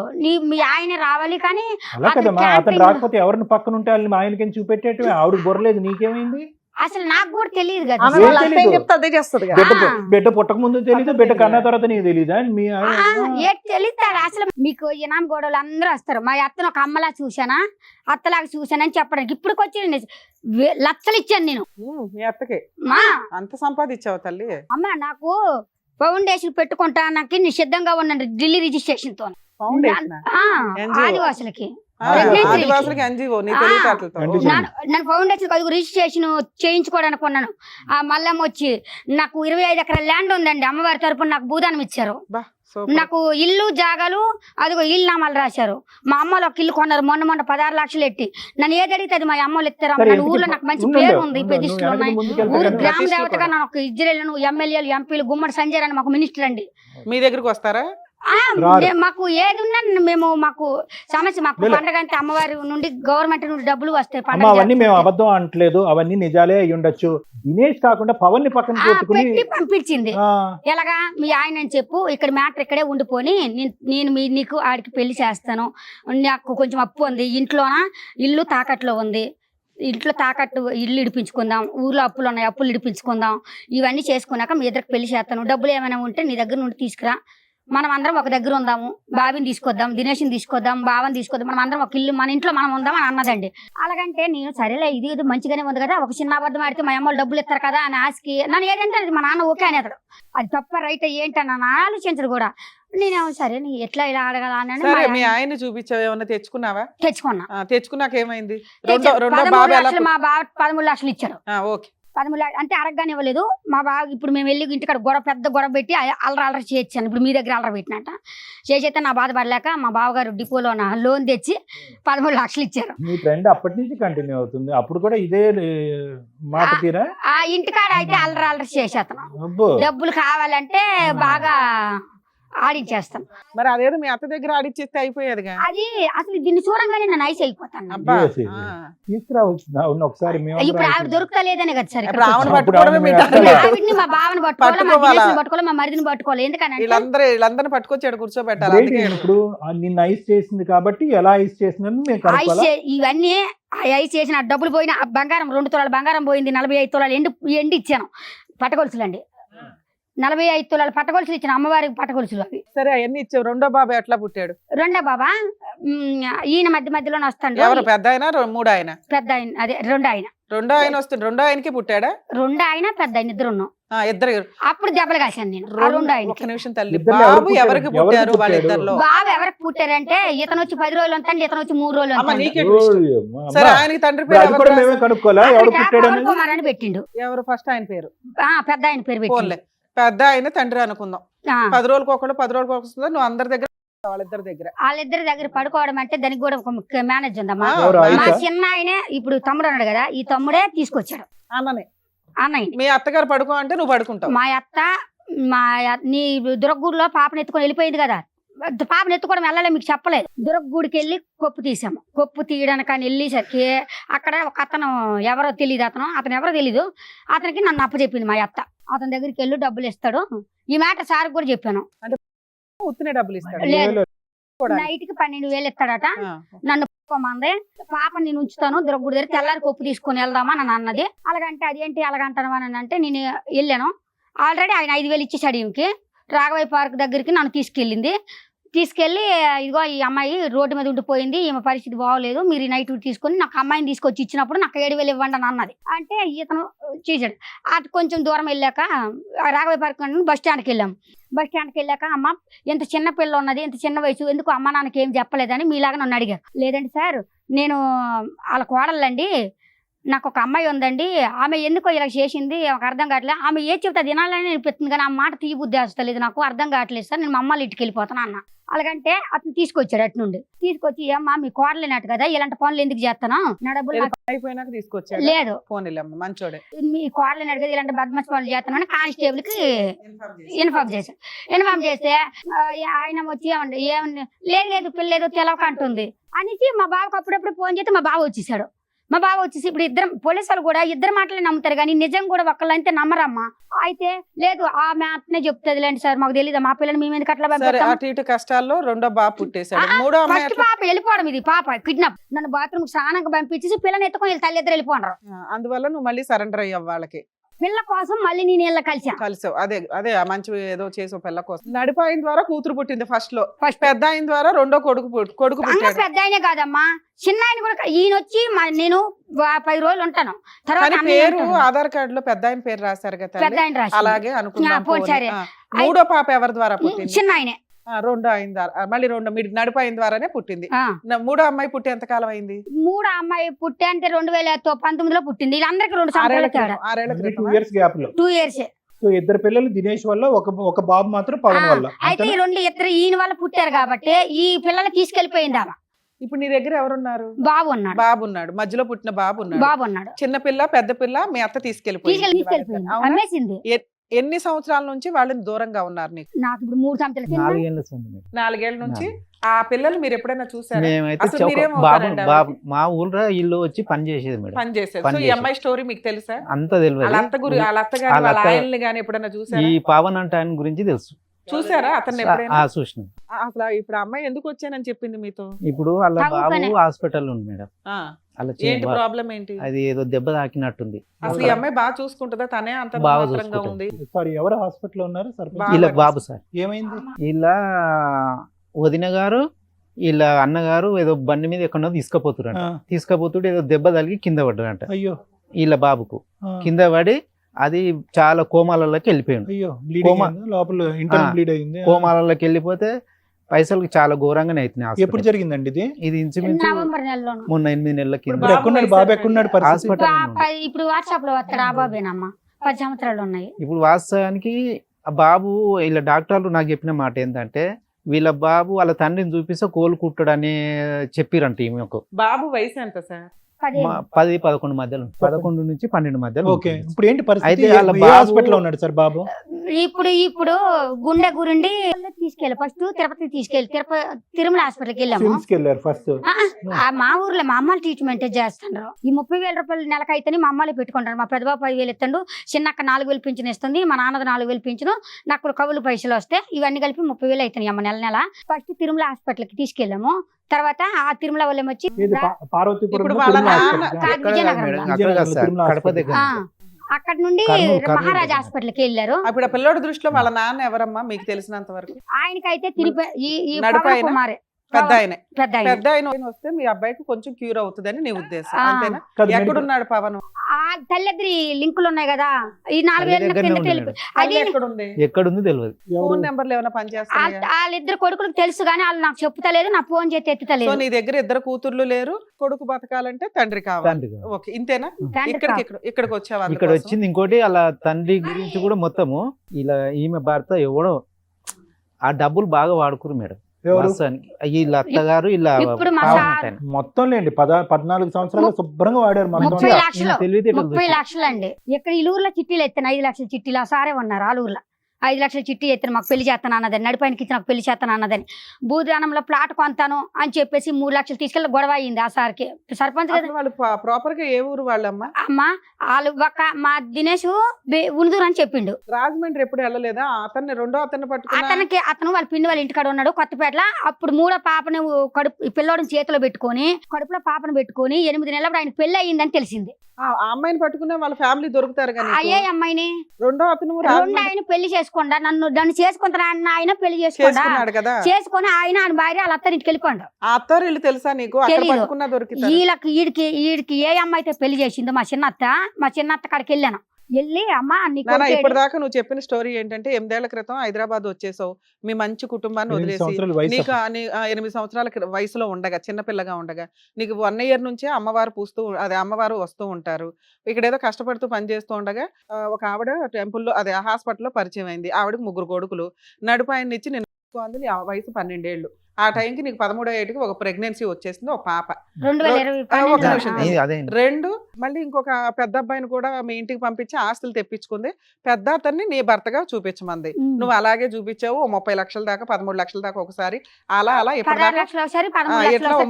మీ ఆయన రావాలి. కానీ అలా కదమ్మా, అతను రాకపోతే ఎవరిని పక్కన ఉంటే వాళ్ళని మా ఆయనకి చూపెట్టేట. ఆవిడ బొరలేదు, నీకేమైంది? అసలు నాకు కూడా తెలియదు కదా. ఆమె వాళ్ళ అత్త ఏం చెప్తే అదే చేస్తుంది కదా. బిడ్డ పుట్టక ముందు తెలీదు, బిడ్డ కన్నా తర్వాత నీకు తెలీదా? మీ తెలుస్తాడు అసలు. మీకు ఇనాం గోడలు అందరూ వస్తారు. మా అత్తను ఒక అమ్మలా చూసానా, అత్తలాగా చూసానని చెప్పడానికి ఇప్పటికి వచ్చి లక్షలు ఇచ్చాను నేను మీ అత్తకి. మా అంత సంపాదించావు తల్లి. అమ్మ నాకు ఫౌండేషన్ పెట్టుకుంటానికి నిషిద్ధంగా ఉన్నాను, ఢిల్లీ రిజిస్ట్రేషన్ తో. ఫౌండేషన్ ఆదివాసులకి ఆదివాసులకి ఎన్జిఓ. నీ తెలివితేటలతో. నన్ను ఫౌండేషన్ రిజిస్ట్రేషన్ చేయించుకోవడానికి ఉన్నాను. మళ్ళీ వచ్చి నాకు 25 ఎకరాల ల్యాండ్ ఉందండి, అమ్మవారి తరపున నాకు భూదానం ఇచ్చారు. నాకు ఇల్లు జాగాలు అదిగో ఇల్లు నామాలు రాశారు. మా అమ్మలు ఒక ఇల్లు కొన్నారు మొన్న 16 లక్షలు ఎట్టి. నన్ను ఏది అడిగితే అది మా అమ్మలు ఎత్తారు. నన్ను ఊర్లో నాకు మంచి పేరు ఉంది, ప్రతిష్టలు ఉన్నాయి. ఊరు గ్రామ దేవతగా నాకు ఇజ్రాయల్ ఎమ్మెల్యేలు, ఎంపీలు, గుమ్మడి సంజయ్ అని మాకు మినిస్టర్ అండి. మీ దగ్గరకు వస్తారా? మాకు ఏది ఉన్నా మాకు సమస్య, మాకు పండగ అంటే అమ్మవారి నుండి గవర్నమెంట్ నుండి డబ్బులు వస్తాయి. అవన్నీ మేము అబద్ధం అంటలేదు, అవన్నీ నిజాలే అయి ఉండొచ్చు. దినేష్ కాకుండా పవన్ ని పక్కన పెట్టి పంపించింది. ఎలాగా మీ ఆయన అని చెప్పు, ఇక్కడ మ్యాటర్ ఇక్కడే ఉండిపోని, నేను నీకు ఆడికి పెళ్లి చేస్తాను, నాకు కొంచెం అప్పు ఉంది, ఇంట్లోన ఇల్లు తాకట్లో ఉంది, ఇంట్లో తాకట్టు ఇల్లు ఇడిపించుకుందాం, ఊర్లో అప్పులు ఉన్నాయి అప్పులు ఇడిపించుకుందాం, ఇవన్నీ చేసుకున్నాక మీ ఇద్దరికి పెళ్లి చేస్తాను, డబ్బులు ఏమైనా ఉంటే నీ దగ్గర నుండి తీసుకురా, మనం అందరం ఒక దగ్గర ఉందాము, బాబిని తీసుకొద్దాం, దినేష్ని తీసుకొద్దాం, బావని తీసుకొద్దాం, మనం అందరం ఒక ఇల్లు మన ఇంట్లో మనం ఉందాం అని అన్నదండి. అలాగంటే నేను సరేలే ఇది మంచిగానే ఉంది కదా, ఒక చిన్న అబద్ధం ఆడితే మా అమ్మలు డబ్బులు ఇస్తారు కదా అని ఆశకి నన్ను ఏదంటే అది మా నాన్న ఓకే అనేతాడు. అది తప్ప రైట్ ఏంటని నన్ను ఆలోచించడు కూడా. నేనేమో సరే నీ ఎట్లా ఇలా అడగాల అని మీ ఆయన చూపించావు, ఏమన్నా తెచ్చుకున్నావా? తెచ్చుకున్నా. తెచ్చుకున్నాక ఏమైంది? మా బావ 13 లక్షలు ఇచ్చారు. ఓకే. 13 అంటే అడగగానే ఇవ్వలేదు మా బావ. ఇప్పుడు మేము వెళ్ళి ఇంటికాడ పెద్ద గొడవ పెట్టి అల్లరి చేయొచ్చాను. ఇప్పుడు మీ దగ్గర అల్లరి పెట్టినట్ట చేసేస్తే నా బాధపడలేక మా బావగారు డిపోలో లోన్ తెచ్చి 13 లక్షలు ఇచ్చారు. మీ ట్రెండ్ అప్పటి నుంచి కంటిన్యూ అవుతుంది. అప్పుడు కూడా ఇదే మాట తీరా? ఆ ఇంటికాడ అయితే అల్లరి చేసేస్తాను. డబ్బులు కావాలంటే బాగా ఆడించేస్తాను. మరి అదేదో మీ అత్త దగ్గర ఆడిచ్చేస్తే అయిపోయేదిగా. అది అసలు దీన్ని చూడంగానే నేను ఐస్ అయిపోతాను. ఒకసారి ఇప్పుడు ఆవిడ దొరుకుతలేదనే కదా సార్. ఆవిడ్ని మా బావని పట్టుకోవాలి, మా మరిదిని పట్టుకోవాలి. ఎందుకంటే వీళ్ళందరినీ పట్టుకొచ్చాడు కూర్చోబెట్టాలి. ఇప్పుడు నిన్న ఐస్ చేసింది కాబట్టి ఎలా ఐస్ చేసిందని ఇవన్నీ ఐస్ చేసిన డబ్బులు పోయిన బంగారం 2 తులాల బంగారం పోయింది, 45 తులాలు ఎండి ఇచ్చాను పట్టగొలుసులు అండి. 45 తులాలు పట్టగొలుసులు ఇచ్చిన అమ్మవారికి పట్టగొలుసులు అవి. సరే అవన్నీ ఇచ్చావు. రెండో బాబా ఎట్లా పుట్టాడు? రెండో బాబా ఈయన మధ్యలోనే వస్తాడు. ఎవరు పెద్ద ఆయన? మూడో ఆయన? పెద్ద ఆయన, అదే రెండో ఆయన. రెండో ఆయన వస్తుంది. రెండో ఆయనకి పుట్టాడా? రెండో ఆయన పెద్ద ఆయన, ఇద్దరు. అప్పుడు దెబ్బలు కాశాను నేను. ఒక్క నిమిషం తల్లి, బాబు ఎవరికి పుట్టారు? వాళ్ళిద్దరిలో బాబు ఎవరికి పుట్టారంటే ఇతను వచ్చి 10 రోజులు ఉంటాడు, ఇతను వచ్చి 3 రోజులు ఉంటాడు. సరే ఆయనకి తండ్రి పేరు కుమార్ అని పెట్టిండు. ఎవరు? ఫస్ట్ ఆయన పేరు? పెద్ద ఆయన పేరు పెట్టిండు. పెద్ద ఆయన తండ్రి అనుకుందాం. 10 రోజులకు ఒకళ్ళు 10 రోజులకు ఒకళ్ళు. నువ్వు అందరి దగ్గర వాళ్ళిద్దరి దగ్గర పడుకోవడం అంటే దానికి కూడా ఒక మేనేజ్ ఉందమ్మా. మా చిన్న ఆయనే ఇప్పుడు తమ్ముడు అన్నాడు కదా, ఈ తమ్ముడే తీసుకొచ్చాడు అన్నయ్య. మీ అత్తగారు పడుకో అంటే నువ్వు పడుకుంటావు. మా అత్త నీ దుర్గూరులో పాపను ఎత్తుకొని వెళ్ళిపోయింది కదా, పాపను ఎత్తుకోవడం వెళ్ళలే మీకు చెప్పలేదు. దుర్గూడికి వెళ్ళి కొప్పు తీసాము. కొప్పు తీయడానికి అని వెళ్ళేసరికి అక్కడ ఒక అతను ఎవరో తెలియదు, అతను ఎవరో తెలీదు, అతనికి నన్ను అప్పచెప్పింది మా అత్త. అతని దగ్గరికి వెళ్ళి డబ్బులు ఇస్తాడు. ఈ మాట సార్ కూడా చెప్పాను. ఉత్తినే డబ్బులు ఇస్తాడు? లేదు, నైట్ కి 12,000 ఇస్తాడట. నన్ను మంది పాప నేను ఉంచుతాను గుడి దగ్గర తెల్లారి కొప్పు తీసుకొని వెళ్దామా అని అన్నది. అలాగంటే అదేంటి అలాగంటాను అని అంటే నేను వెళ్ళాను. ఆల్రెడీ ఆయన 5,000 ఇచ్చేసాడు. ఈమెకి రాఘవయ్య పార్క్ దగ్గరికి నన్ను తీసుకెళ్ళి ఇదిగో ఈ అమ్మాయి రోడ్డు మీద ఉండిపోయింది, ఈమె పరిస్థితి బాగోలేదు, మీరు ఈ నైట్ తీసుకొని నాకు అమ్మాయిని తీసుకొచ్చి ఇచ్చినప్పుడు నాకు 7,000 ఇవ్వండి అని అన్నది. అంటే ఇతను చేశాడు. అటు కొంచెం దూరం వెళ్ళాక రాఘవయ్య పార్క్ బస్ స్టాండ్కి వెళ్ళాము. బస్ స్టాండ్కి వెళ్ళాక అమ్మ ఎంత చిన్న పిల్ల ఉన్నది, ఎంత చిన్న వయసు, ఎందుకు అమ్మ నాన్నకి ఏం చెప్పలేదని మీలాగా నన్ను అడిగారు. లేదండి సార్, నేను వాళ్ళ కోడలండి, నాకు ఒక అమ్మాయి ఉందండి, ఆమె ఎందుకో ఇలా చేసింది నాకు అర్థం కావట్లేదు, ఆమె ఏ చెప్తే అది వినాలని అనిపిస్తుంది కానీ ఆ మాట తీయ బుద్ధి వస్తలేదు, నాకు అర్థం కావట్లేదు సార్, నేను మా అమ్మాయిల ఇంటికి వెళ్ళిపోతాను అన్న. అలాగంటే అతను తీసుకొచ్చాడు అటు నుండి. తీసుకొచ్చి అమ్మా మీ కోడలేనట్టు కదా, ఇలాంటి పనులు ఎందుకు చేస్తాను, నా డబ్బులు అయిపోయినాక తీసుకొచ్చాడు. లేదు మంచోడే, మీ కోడలేనట్టు కదా ఇలాంటి బద్మాష్ పనులు చేస్తాను కానిస్టేబుల్ కి ఇన్ఫార్మ్ చేస్తే ఆయన వచ్చి ఏమన్నా లేదు పిల్లేదు తెలవక అంటుంది అనేసి మా బావకు అప్పుడప్పుడు ఫోన్ చేస్తే మా బావ వచ్చేసాడు. మా బావ వచ్చేసి ఇప్పుడు పోలీసు వాళ్ళు కూడా ఇద్దరు మాటలే నమ్ముతారు కానీ నిజం కూడా ఒక్కళ్ళంతే నమ్మరమ్మా. అయితే లేదు ఆమె అట్నే చెప్తుంది లేండి సార్, మాకు తెలియదు మా పిల్లని మేము ఎందుకు అట్లా అటు ఇటు కష్టాల్లో రెండో బాబు పుట్టేశాడు. మూడో ఫస్ట్ పాప వెళ్ళిపోవడం, ఇది పాప కిడ్నాప్, నన్ను బాత్రూమ్ స్నానంగా పంపించేసి పిల్లని ఎత్తుకొని తల్లిద్దరు వెళ్ళిపోండ్రు. అందువల్ల నువ్వు మళ్ళీ సరెండర్ అయ్యావు వాళ్ళకి. పిల్ల కోసం మళ్ళీ నేను ఇలా కలిసావు. అదే మంచి ఏదో చేసావు పిల్ల కోసం. నడిపాయిన ద్వారా కూతురు పుట్టింది ఫస్ట్ లో, పెద్ద ఆయన ద్వారా రెండో కొడుకు పుట్టాడు. పెద్ద ఆయనే కాదమ్మా, చిన్న ఆయన కూడా. ఈయన వచ్చి నేను 10 రోజులు ఉంటాను. తర్వాత పేరు ఆధార్ కార్డు లో పెద్ద ఆయన పేరు రాశారు కదా, పెద్ద ఆయన రాసి అలాగే అనుకున్నాం. మూడో పాప ఎవరి ద్వారా పుట్టింది? చిన్న ఆయనే. రెండో ఆయన ద్వారా, మళ్ళీ నడిపాయిన ద్వారానే పుట్టింది. మూడో అమ్మాయి పుట్టి ఎంత కాలం అయింది? మూడో అమ్మాయి పుట్టి అంటే 2019లో పుట్టింది. వీళ్ళందరికీ 2 సంవత్సరాల తేడా, 2 years గ్యాప్ లో 2 years. సో ఇద్దరు పిల్లలు దినేష్ వల్ల, ఒక బాబు మాత్రం పవన్ వల్ల. అయితే ఇద్దరు ఈయన వల్ల పుట్టారు కాబట్టి ఈ పిల్లలు తీసుకెళ్లిపోయింది ఆమె. ఇప్పుడు నీ దగ్గర ఎవరున్నారు? బాబు ఉన్నాడు. మధ్యలో పుట్టిన బాబు ఉన్నాడు. చిన్న పిల్ల పెద్ద పిల్ల మీ అత్త తీసుకెళ్లిపోయింది, అమ్మేసింది. ఎన్ని సంవత్సరాల నుంచి వాళ్ళని దూరంగా ఉన్నారు నీకు? నాకు ఇప్పుడు 3 సంవత్సరాలు. 4 ఏళ్ల నుంచి. ఆ పిల్లలు మీరు ఎప్పుడైనా చూసారా? మా ఊళ్ళో ఇల్లు వచ్చి పని చేసేది మేడం, పని చేసేది. సో ఈ అమ్మాయి స్టోరీ మీకు తెలుసా? అంత తెలియదు. వాళ్ళ అత్తగారు వాళ్ళ ఆయన్ని గాని ఎప్పుడైనా చూసారా? ఈ పవన్ అంటే ఆయన గురించి తెలుసు. చూసారా అతన్ని ఎప్పుడైనా? చూసిన. అసలు ఇప్పుడు అమ్మాయి ఎందుకు వచ్చానని చెప్పింది మీతో? ఇప్పుడు వాళ్ళ బాబు హాస్పిటల్ ఉంది మేడం. ఏంటి ప్రాబ్లం ఏంటి? అది ఏదో దెబ్బ తాకినట్టుంది. అసలు ఈ అమ్మాయి బాగా చూసుకుంటుందా? తనే అంత మాత్రంగా ఉంది. సారీ, ఎవరు హాస్పిటల్ ఉన్నారు? ఇలా బాబు సార్. ఏమైంది? ఇలా వదిన గారు ఇలా అన్నగారు ఏదో బండి మీద ఎక్కడో తీసుకపోతుంటే ఏదో దెబ్బ తగిలి కింద పడ్డారంట. అయ్యో. ఇలా బాబుకు కింద పడి అది చాలా కోమాలలోకి వెళ్ళిపోయాడు. అయ్యో, లోపల ఇంటర్నల్ బ్లీడ్ అయింది. కోమాలలోకి వెళ్ళిపోతే పైసలు చాలా ఘోరంగానే అవుతున్నాయి. ఎప్పుడు జరిగిందండి ఇది? ఇంచుమించు నవంబర్ నెలలోను. మొన్న 8 నెలల కింద. బాబు ఎక్కడున్నాడు? హాస్పిటల్. ఇప్పుడు వాట్సాప్ లో వస్తాడు ఆ బాబేనమ్మా, 10 సంవత్సరాలు ఉన్నాయి. ఇప్పుడు వాస్తవానికి ఆ బాబు ఇలా డాక్టర్లు నాకు చెప్పిన మాట ఏంటంటే వీళ్ళ బాబు వాళ్ళ తండ్రిని చూపిస్తే కోలుకుంటాడు అని చెప్పిరంట. ఈమెకు బాబు వయసు ఎంత సార్? 10-11 మధ్యలో, 11 నుంచి 12 మధ్యలో. ఓకే, ఇప్పుడు ఏంటి పరిస్థితి? అయితే వాళ్ళ హాస్పిటల్ ఉన్నాడు సార్ బాబు. ఇప్పుడు గుండె గురుండి తీసుకెళ్ళి ఫస్ట్ తిరుమల హాస్పిటల్కి వెళ్ళాము. ఫస్ట్ మా ఊర్లో మా అమ్మాయిలు ట్రీట్మెంట్ చేస్తున్నారు. ఈ 30,000 రూపాయలు నెలకు అయితే మా అమ్మాయిలు పెట్టుకుంటారు. మా పెద్దబాబు 10,000 ఇస్తాడు, చిన్నక్క 4,000 పింఛన్ ఇస్తుంది, మా నాన్నది 4,000 పింఛను, నాకు కవులు పైసలు వస్తాయి. ఇవన్నీ కలిపి 30,000 అవుతాయి అమ్మ నెల. ఫస్ట్ తిరుమల హాస్పిటల్కి తీసుకెళ్ళాము. తర్వాత ఆ తిరుమల వాళ్ళం వచ్చి అక్కడ నుండి మహారాజా హాస్పిటల్కి వెళ్ళారు. అప్పుడు ఆ పిల్లోడి దృష్టిలో వాళ్ళ నాన్న ఎవరమ్మా మీకు తెలిసినంత వరకు? ఆయనకైతే తిరిగి కుమారే పెద్ద ఆయన వస్తే మీ అబ్బాయికి కొంచెం క్యూర్ అవుతుందని నీ ఉద్దేశం, అంతేనా? ఎక్కడున్నాడు పవన్? ఆ తల్లిద్రి లింకులు ఉన్నాయి కదా, ఈ 4 ఏళ్ళ కింద ఎక్కడుంది తెలియదు. ఫోన్ నెంబర్లు ఏమైనా పనిచేస్తాయి? వాళ్ళిద్దరు కొడుకులకు తెలుసు కానీ వాళ్ళు నాకు చెప్తలేదు, నా ఫోన్ చేస్తే ఎత్తుతలేదు. నీ దగ్గర 2 కూతుర్లు లేరు, కొడుకు బతకాలంటే తండ్రి కావాలి. ఓకే, ఇంతేనా? ఇక్కడికి వచ్చేవాళ్ళు. ఇక్కడ వచ్చింది ఇంకోటి, అలా తండ్రి గురించి కూడా మొత్తము ఇలా ఈమె భర్త ఎవడో ఆ డబ్బులు బాగా వాడుకురు మేడం. వీళ్ళ అత్తగారు ఇలా మొత్తం లేండి 14 సంవత్సరాలు శుభ్రంగా వాడారు. 30 లక్షలు అండి. ఇక్కడ ఈ ఊర్లో చిట్టీలు ఎత్తాను, 5 లక్షల చిట్టీలు ఆ సారే ఉన్నారు. ఆ ఊర్లో 5 లక్షల చిట్టి ఎత్తాను మాకు పెళ్లి చేస్తాను అన్నదని, నడిపాయనికి ఇచ్చి నాకు పెళ్లి చేస్తాను అన్నదని, భూదానంలో ప్లాట్ కొంతాను అని చెప్పేసి 3 లక్షలు తీసుకెళ్ళి గొడవ అయింది ఆ సార్కి. సర్పంచ్ కదా అసలు వాళ్ళు ప్రాపర్ గా ఏ ఊరు వాళ్ళమ్మా? అమ్మ, వాళ్ళు మా దినేష్ ఉనుదూరు అని చెప్పిండు. రాజమండ్రి ఎప్పుడు వెళ్ళలేదా? అతన్ని రెండో అతన్ని పట్టుకున్నా? అతను వాళ్ళ పిన్ని వాళ్ళ ఇంటికాడ ఉన్నాడు కొత్తపేటలో. అప్పుడు 3వ పాపని కడుపు పిల్లోడిని చేతిలో పెట్టుకొని కడుపులో పాపను పెట్టుకొని 8 నెలలప్పుడు ఆయన పెళ్లి అయ్యిందని తెలిసింది. ఆ అమ్మాయిని పట్టుకున్న వాళ్ళ ఫ్యామిలీ దొరుకుతారు కానీ అయ్యే అమ్మాయిని రెండో అతను రెండు ఆయన పెళ్లి చేసుకోండా, నన్ను చేసుకుంటారా ఆయన పెళ్లి చేసుకున్నాడు కదా, చేసుకొని ఆయన భార్య వాళ్ళ అత్తరింటికి వెళ్ళిపోండు. ఆ అత్తారిల్లు తెలుసా నీకు? అక్కడ తెలీదు. పట్టుకున్నా దొరుకుతారు. వీడికి ఏ అమ్మాయి అయితే పెళ్లి చేసిందో మా చిన్నత్త కాడికి వెళ్ళాను. వెళ్ళి అమ్మ నాన్న ఇప్పటిదాకా నువ్వు చెప్పిన స్టోరీ ఏంటంటే 8 ఏళ్ల క్రితం హైదరాబాద్ వచ్చేసావు, మీ మంచి కుటుంబాన్ని 8 వదిలేసి సంవత్సరాల వయసు నీకు 8 సంవత్సరాల వయసులో ఉండగా చిన్నపిల్లగా ఉండగా నీకు 1 ఇయర్ నుంచే అమ్మవారు వస్తూ ఉంటారు. ఇక్కడ ఏదో కష్టపడుతూ పని చేస్తూ ఉండగా ఒక ఆవిడ టెంపుల్లో హాస్పిటల్లో పరిచయం అయింది. ఆవిడకి 3 కొడుకులు, నడుపాయన్ని ఇచ్చి నేను నీ వయసు 12 ఏళ్ళు. ఆ టైంకి నీకు 13వ ఏటికి ఒక ప్రెగ్నెన్సీ వచ్చేసింది, ఒక పాప. 2 మళ్ళీ ఇంకొక పెద్ద అబ్బాయిని కూడా మీ ఇంటికి పంపించి ఆస్తులు తెప్పించుకుంది. పెద్ద అతన్ని నీ భర్తగా చూపించమంది. నువ్వు అలాగే చూపించావు. 30 లక్షల దాకా 13 లక్షల దాకా ఒకసారి అలా ఇట్లా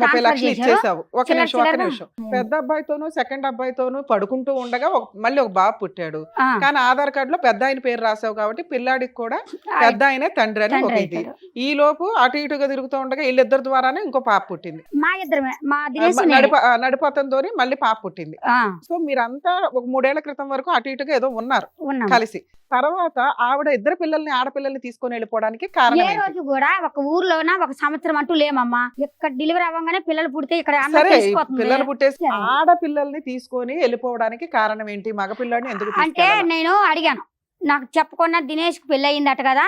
30 లక్షలు ఇచ్చేసావు. ఒక నిమిషం. పెద్ద అబ్బాయితోనూ సెకండ్ అబ్బాయితోనూ పడుకుంటూ ఉండగా మళ్ళీ ఒక బాబు పుట్టాడు. కానీ ఆధార్ కార్డు లో పెద్ద ఆయన పేరు రాసావు కాబట్టి పిల్లాడికి కూడా పెద్ద ఆయనే తండ్రి అని ఒక ఇది. ఈ లోపు అటు ఇటుగా తిరుగుతూ ఉండగా వీళ్ళిద్దరి ద్వారానే ఇంకో పాప పుట్టింది. నడిపోతంతో మళ్ళీ పాప పుట్టింది. సో మీరంతా ఒక 3 ఏళ్ల క్రితం వరకు అటు ఇటుగా ఏదో ఉన్నారు కలిసి. తర్వాత ఆవిడ ఇద్దరు ఆడపిల్లల్ని తీసుకొని వెళ్ళిపోవడానికి కారణం ఏ రోజు కూడా ఒక ఊర్లోన ఒక సంవత్సరం అంటూ లేమమ్మా. ఇక్కడ డెలివరీ అవ్వగానే పిల్లలు పుడితే ఇక్కడ పిల్లలు పుట్టేసి ఆడపిల్లల్ని తీసుకొని వెళ్ళిపోవడానికి కారణం ఏంటి? మగపిల్లని ఎందుకు అంటే నేను అడిగాను, నాకు చెప్పకుండా దినేష్ కి పెళ్లి అయిందట కదా,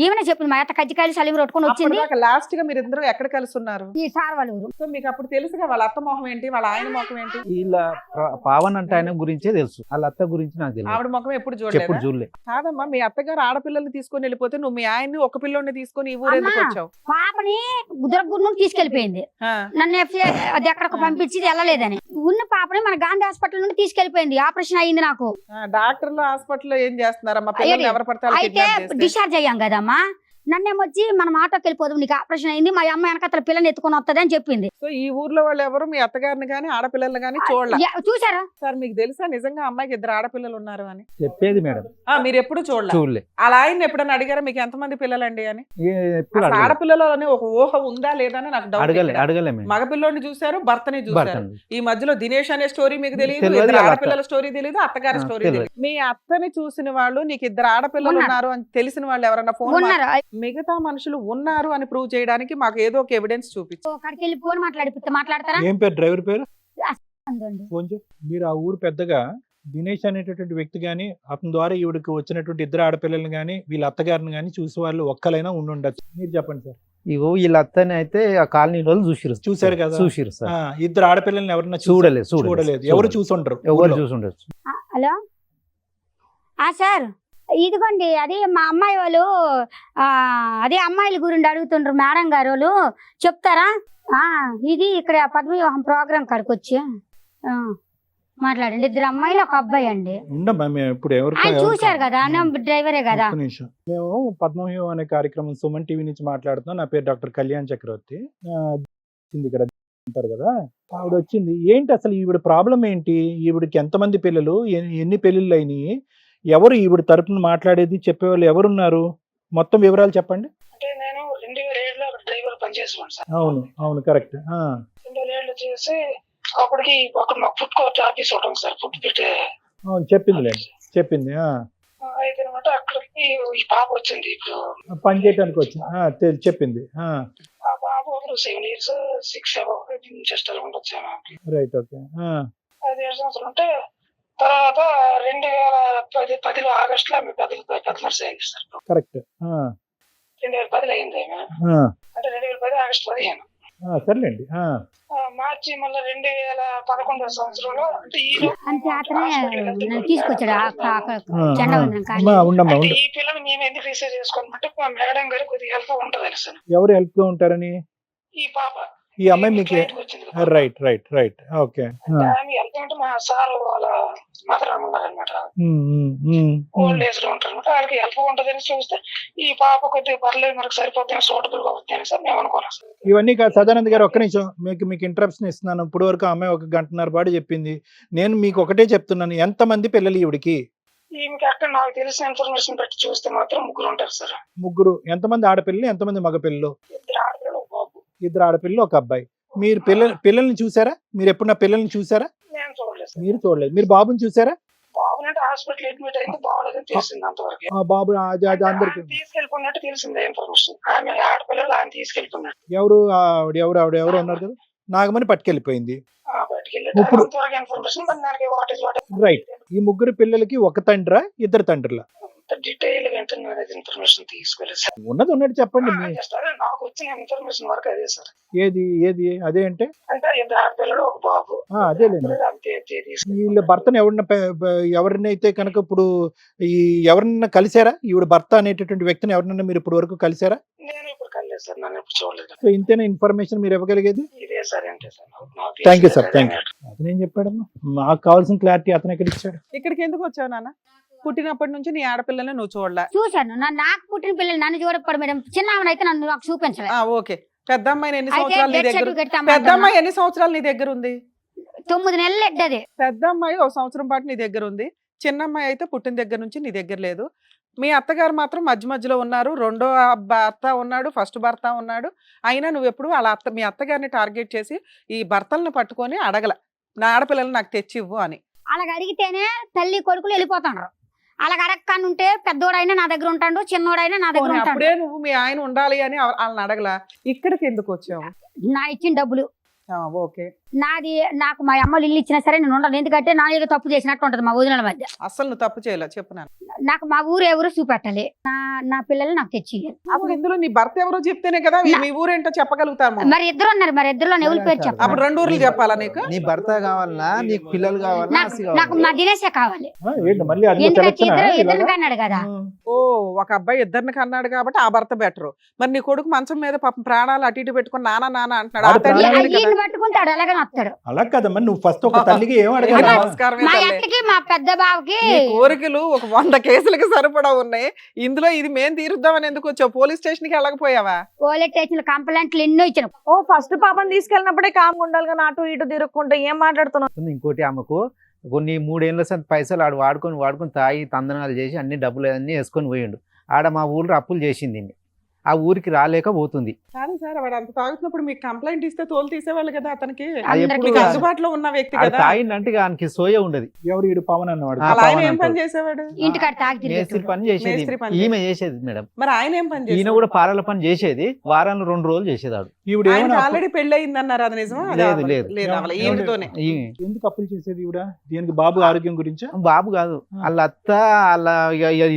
ఈమెనే చెప్పింది. మా అత్త కజ్జికాయలు సలీం కొట్టుకొని వచ్చింది. లాస్ట్ గా మీరు ఇద్దరు ఎక్కడ కలిసి ఉన్నారు? ఈ సార్ వాళ్ళ ఊరు. సో మీకు అప్పుడు తెలుసుగా వాళ్ళ అత్త మొహం ఏంటి, వాళ్ళ ఆయన మొహం ఏంటి? వీళ్ళ పావన్ అంటే ఆయన గురించే తెలుసు, వాళ్ళ అత్త గురించి నాకు తెలియదు. ఆవిడ ముఖం ఎప్పుడు చూడలే. కాదమ్మా, మీ అత్తగారు ఆడపిల్లల్ని తీసుకొని వెళ్ళిపోతే నువ్వు మీ ఆయన్ని ఒక పిల్లోని తీసుకొని ఈ ఊరు ఎందుకు వచ్చావు? పాపని గుద్దరగురు నుండి తీసుకెళ్లిపోయింది. నన్ను అది ఎక్కడికి పంపించి వెళ్ళలేదని. ఉన్న పాపని మన గాంధీ హాస్పిటల్ నుండి తీసుకెళ్లిపోయింది. ఆపరేషన్ అయ్యింది నాకు. డాక్టర్లు హాస్పిటల్లో ఏం చేస్తున్నారమ్మా? పిల్లల్ని ఎవరు పడతారు? అయితే డిశ్చార్జ్ అయ్యాం కదమ్మా. నన్నేమొచ్చి మనం ఆటోకి వెళ్ళిపోదాం, నీకు ఆపరేషన్ అయింది, మా అమ్మ వెనకతల పిల్లని ఎత్తుకొని వస్తుంది అని చెప్పింది. సో ఈ ఊర్లో వాళ్ళు ఎవరు మీ అత్తగారిని గానీ ఆడపిల్లల్ని గానీ చూసారా సార్? మీకు తెలుసా నిజంగా అమ్మాయికి 2 ఆడపిల్లలు ఉన్నారు అని? చెప్పేది మేడం. మీరు ఎప్పుడు చూడలే? అలా ఆయన ఎప్పుడైనా అడిగారా మీకు ఎంతమంది పిల్లలండి అని? ఆడపిల్లలు అని ఒక ఊహ ఉందా లేదా అని నాకు డౌట్. మగపిల్లోని చూసారు, భర్తని చూసారు. ఈ మధ్యలో దినేష్ అనే స్టోరీ మీకు తెలియదు, 2 ఆడపిల్లల స్టోరీ తెలియదు, అత్తగారి స్టోరీ తెలియదు. మీ అత్తని చూసిన వాళ్ళు, నీకు 2 ఆడపిల్లలు ఉన్నారు అని తెలిసిన వాళ్ళు ఎవరన్నా ఫోన్ మిగతా మనుషులు ఉన్నారు అని ప్రూవ్ చేయడానికి మాకు ఏదో ఒక ఎవిడెన్స్ చూపించు. మాట్లాడతారా? ఏం పేరు? డ్రైవర్ పేరు? మీరు ఆ ఊరు పెద్దగా దినేష్ అనేటటువంటి వ్యక్తి గాని, అతని ద్వారా ఈవిడికి వచ్చినటువంటి 2 ఆడపిల్లలు గాని, వీళ్ళ అత్తగారిని గాని చూసే వాళ్ళు ఒక్కలైనా ఉండుండొచ్చు. మీరు చెప్పండి సార్. ఇగో వీళ్ళ అత్తని అయితే ఆ కాలనీ రోజులు చూసారు కదా. చూసిరు సార్. 2 ఆడపిల్లల్ని ఎవరన్నా చూడలేదు. ఎవరు చూసుంటారు? ఎవరు చూసుండొచ్చు. హలో సార్, ఇదిగోండి అది మా అమ్మాయి వాళ్ళు అదే అమ్మాయిల గురించి అడుగుతుండ్రు మేడం గారు, వాళ్ళు చెప్తారా? ఇది ఇక్కడ పద్మవివాహం ప్రోగ్రామ్ కాడికి వచ్చి మాట్లాడండి. 2 అమ్మాయిలు 1 అబ్బాయి అండి. చూశారు కదా, డ్రైవరే కదా. మేము పద్మవివాహం అనే కార్యక్రమం సుమన్ టీవీ నుంచి మాట్లాడుతున్నాం. నా పేరు డాక్టర్ కళ్యాణ్ చక్రవర్తి. ఇక్కడ అంటారు కదా, ఆవిడ వచ్చింది. ఏంటి అసలు ఈవిడ ప్రాబ్లం ఏంటి? ఈవిడికి ఎంతమంది పిల్లలు, ఎన్ని పెళ్ళిళ్ళు అయినాయి, ఎవరు ఈవిడ తరపున మాట్లాడేది, చెప్పేవాళ్ళు ఎవరున్నారు? మొత్తం వివరాలు చెప్పండి. నేను 2007లో డ్రైవర్ పనిచేసాను సార్. అవును కరెక్ట్. 2007లో చేసి అప్పటికి మాకు ఫుడ్ కోర్ట్ ఆఫీస్ ఉంటుంది సార్. ఫుడ్ పెట్టే చెప్పింది. అయితే అనమాట అక్కడికి ఈ పాప వచ్చింది, ఇప్పుడు పని చేయడానికి వచ్చింది. చెప్పింది. ఆ పాప 7 years 6 జస్ట్ అలా ఉండొచ్చు. Right, okay. 5 సంవత్సరాలు ఉంటే తర్వాత 2010లో ఆగస్టులో ఆమె పెద్ద నర్స్ అయింది సార్. కరెక్ట్. 2010 అయింది ఆమె. అంటే 2010 ఆగస్టు 15. సర్లేండి. మార్చి మళ్ళీ 2011 సంవత్సరంలో అంటే ఈ పిల్లలు మేము ఎందుకు రిసీవ్ చేసుకోమంటే మా మేడం గారు కొద్దిగా హెల్ప్ ఉంటది సార్. ఎవరు హెల్ప్ గా ఉంటారని? ఈ పాప ఈ అమ్మాయి మీకు ఫ్లైట్కి వచ్చింది కదా. రైట్ రైట్ రైట్ ఓకే అంటే ఆమె వెళ్తామంటే మా సార్ వాళ్ళ మదర్ ఉన్నారనమాట. ఓల్డ్ ఏజ్ లో ఉంటారు అనమాట. వాళ్ళకి హెల్ప్ ఉంటుందని చూస్తే ఈ పాప కొద్దిగా పర్లేదు మనకు సరిపోతుంది, సూటబుల్ గా అవుతుంది సార్ మేము అనుకున్నాం సార్. ఇవన్నీ కాదు సదానంద్ గారు, ఒక్క నిమిషం మీకు ఇంటరప్షన్ ఇస్తున్నాను. ఇప్పుడు వరకు ఆ అమ్మాయి 1 గంటన్నర పాటు చెప్పింది. నేను మీకు ఒకటే చెప్తున్నాను, ఎంతమంది పిల్లలు ఈవిడికి? ఈమెకి అక్కడ నాకు తెలిసిన ఇన్ఫర్మేషన్ బట్టి చూస్తే మాత్రం 3 ఉంటారు సార్. 3. ఎంతమంది ఆడపిల్లలు, ఎంతమంది మగపిల్లలు? 2 ఆడపిల్లలు, 1 బాబు. 2 ఆడపిల్లలు, 1 అబ్బాయి. మీరు పిల్లల్ని చూసారా? మీరు ఎప్పుడు నా పిల్లల్ని చూసారా? నేను చూడలేదు సార్. మీరు చూడలేదు. మీరు బాబుని చూసారా? బాబునంటే హాస్పిటల్ అడ్మిట్ అయింది, బాగోలేదని తెలిసింది అంతవరకు. ఆ బాబు అది అందరికి తీసుకెళ్ళిపోయినట్టు తెలిసిందే ఇన్ఫర్మేషన్. ఆమె ఆడపిల్లలు ఆయన తీసుకెళ్ళిపోయినట్టు ఎవరు ఎవరు ఉన్నారు కదా, నాగమని పట్టుకెళ్ళిపోయింది. బయటికి ఇప్పుడు- వెళ్ళి ఇన్ఫర్మేషన్ దానికి వాట్ ఇస్ వాట్ రైట్. ఈ 3 పిల్లలకి 1 తండ్రా, 2 తండ్రులా? డీటెయిల్ గా ఇన్ఫర్మేషన్ తీసుకోలేదు సార్. ఉన్నది ఉన్నట్టు చెప్పండి. జస్ట్ అదే నాకు వచ్చిన ఇన్ఫర్మేషన్ వరకు అదే సార్. ఏది అదే అంటే 2 ఆడపిల్లలు, 1 బాబు. అదేలేండి. అంతే వీళ్ళ భర్తను ఎవరినైతే కనుక ఇప్పుడు ఎవరినైనా కలిసారా? ఈవిడ భర్త అనేటటువంటి వ్యక్తిని ఎవరినైనా మీరు ఇప్పుడు వరకు కలిసారా? నేను ఇప్పుడు కలేదు సార్, నన్ను ఇప్పుడు చూడలేదు. సో ఇంతేనా ఇన్ఫర్మేషన్ మీరు ఇవ్వగలిగేది? ఇదే సార్ అంటే sir. Thank you sir, thank you. అతను ఏం చెప్పాడమ్మా? మాకు కావాల్సిన క్లారిటీ అతను ఎక్కడ ఇచ్చాడు? ఇక్కడికి ఎందుకు వచ్చావు నాన్న? పుట్టినప్పటి నుంచి నీ ఆడపిల్లల్ని నువ్వు చూడలే. చూశాను. నాకు పుట్టిన పిల్లలు నన్ను చూడకపోవడం మేడం. చిన్న ఆమెనైతే నన్ను నాకు చూపించలేదు. ఓకే. పెద్ద అమ్మాయి ఎన్ని అయితే సంవత్సరాలు నీ డెత్ దగ్గర? సర్టిఫికెట్ పెద్ద తెమ్మంటున్నా. అమ్మాయి ఎన్ని సంవత్సరాలు నీ దగ్గర ఉంది? 9 నెలలు ఎడ్డది. పెద్ద అమ్మాయి 1 సంవత్సరం పాటు నీ దగ్గర ఉంది. చిన్న అమ్మాయి అయితే పుట్టిన దగ్గర నుంచి నీ దగ్గర లేదు. మీ అత్తగారు మాత్రం మధ్యలో ఉన్నారు. 2వ భర్త ఉన్నాడు, ఫస్ట్ భర్త ఉన్నాడు. అయినా నువ్వు ఎప్పుడు అలా మీ అత్తగారిని టార్గెట్ చేసి ఈ భర్తలను పట్టుకొని అడగల, నా ఆడపిల్లలు నాకు తెచ్చి ఇవ్వు అని. అలాగ అడిగితేనే తల్లి కొడుకులు వెళ్ళిపోతాడు. అలాగ అడగకానుంటే పెద్దోడైనా నా దగ్గర ఉంటాడు, చిన్నోడైనా నా దగ్గర ఉంటాడు. అప్పుడే నువ్వు మీ ఆయన ఉండాలి అని వాళ్ళని అడగలా. ఇక్కడికి ఎందుకు వచ్చావు? నా ఇచ్చిన డబ్బులు ఓకే. నాకు మా అమ్మలు ఇల్లు ఇచ్చినా సరే నేను ఉండను. ఎందుకంటే నా ఏదో తప్పు చేసినట్టు ఉంటది మా వదినల మధ్య. అసలు నువ్వు తప్పు చేయలే చెప్పున్నాను. నాకు మా ఊరు ఎవరు చూపెట్టాలి. నా పిల్లలు నాకు తెచ్చి ఇయ్యాలి. అప్పుడు ఇందులో నీ భర్త ఎవరో చెప్తేనే కదా మీ ఊరేంటో చెప్పగలుగుతాము. మరి 2 ఉన్నారు. మరి 2లో ఎవరి పేరు చెప్పాలి? అప్పుడు 2 ఊర్లు చెప్పాలా నీకు? నీ భర్త కావాలన్నా, నీకు పిల్లలు కావాలన్నా, నాకు మా దినేశే కావాలి. ఏంటి మళ్ళీ అందులో ఎందుకంటే సెలక్షనా? ఇద్దరు కన్నాడు కదా. ఓ, ఒక అబ్బాయి 2 కన్నాడు కాబట్టి ఆ భర్త బెటరు. మరి నీ కొడుకు మంచం మీద పాపం ప్రాణాలు అటు ఇటు పెట్టుకుని నాన్న అంటున్నాడు. ఆ తల్లి లేదు కదా. ఈయన పట్టుకుంటాడు అలాగే వస్తాడు. అలా కదమ్మా, నువ్వు ఫస్ట్ ఒక తల్లికి ఏం అడగాలి? నమస్కారమే మా తల్లి. అత్తకి మా పెద్ద బావకి నీ కోరికలు ఒక 100 కేసులకి సరిపడా ఉన్నాయి. ఇందులో ఇది మేం తీరుద్దామని ఎందుకు వచ్చావు? పోలీస్ స్టేషన్ కి వెళ్ళకపోయావా? పోలీస్ స్టేషన్ కంప్లైంట్లు ఎన్నో ఇచ్చిన. ఫస్ట్ పాపని తీసుకెళ్ళినప్పుడే కామ్గా ఉండాలి కానీ అటు ఇటు తిరుక్కుంటూ ఏం మాట్లాడుతున్నావు? ఇంకోటి ఆమెకు కొన్ని 3 ఏళ్ళ సంత పైసలు ఆడు వాడుకొని తాగి తందనాలు చేసి అన్ని డబ్బులు అన్ని వేసుకొని పోయిండు. ఆడ మా ఊళ్ళో అప్పులు చేసింది. ఆ ఊరికి రాలేకపోతుంది. కాదు సార్, వాడు అంత తాగుతున్నప్పుడు మీకు కంప్లైంట్ ఇస్తే తోలు తీసేవాళ్ళు కదా. అతనికి అందరికీ మీకు కాదు. అందుబాటులో ఉన్న వ్యక్తి ఆడు కదా. తాగిందంటే ఆయనకి సోయ ఉండదు. ఎవరు ఈడు పవన్ అన్నవాడు? అలా ఆయన ఏం పని చేసేవాడు? ఇంటికాడ తాగి మేస్త్రి తిరిగి పని చేసేది మేస్త్రి పని ఈమె చేసేది మేడం. మరి ఆయన ఏం పని ఈయన చేసేవాడు? కూడా పాలల పని చేసేది. వారాలు 2 రోజులు చేసేదాడు. ఈవిడ ఆయనకి ఏమన్నా ఆల్రెడీ పెళ్లి అయింది అన్నారు. అది నిజమా? అది లేదు, అవ్వలేదు. లేదు. లేదు, అవ్వలేదు. ఈయనతోనే. ఎందుకు అప్పులు చేసేది ఈవిడ? దీనికి బాబు ఆరోగ్యం గురించా? బాబు కాదు, వాళ్ళ అత్త వాళ్ళ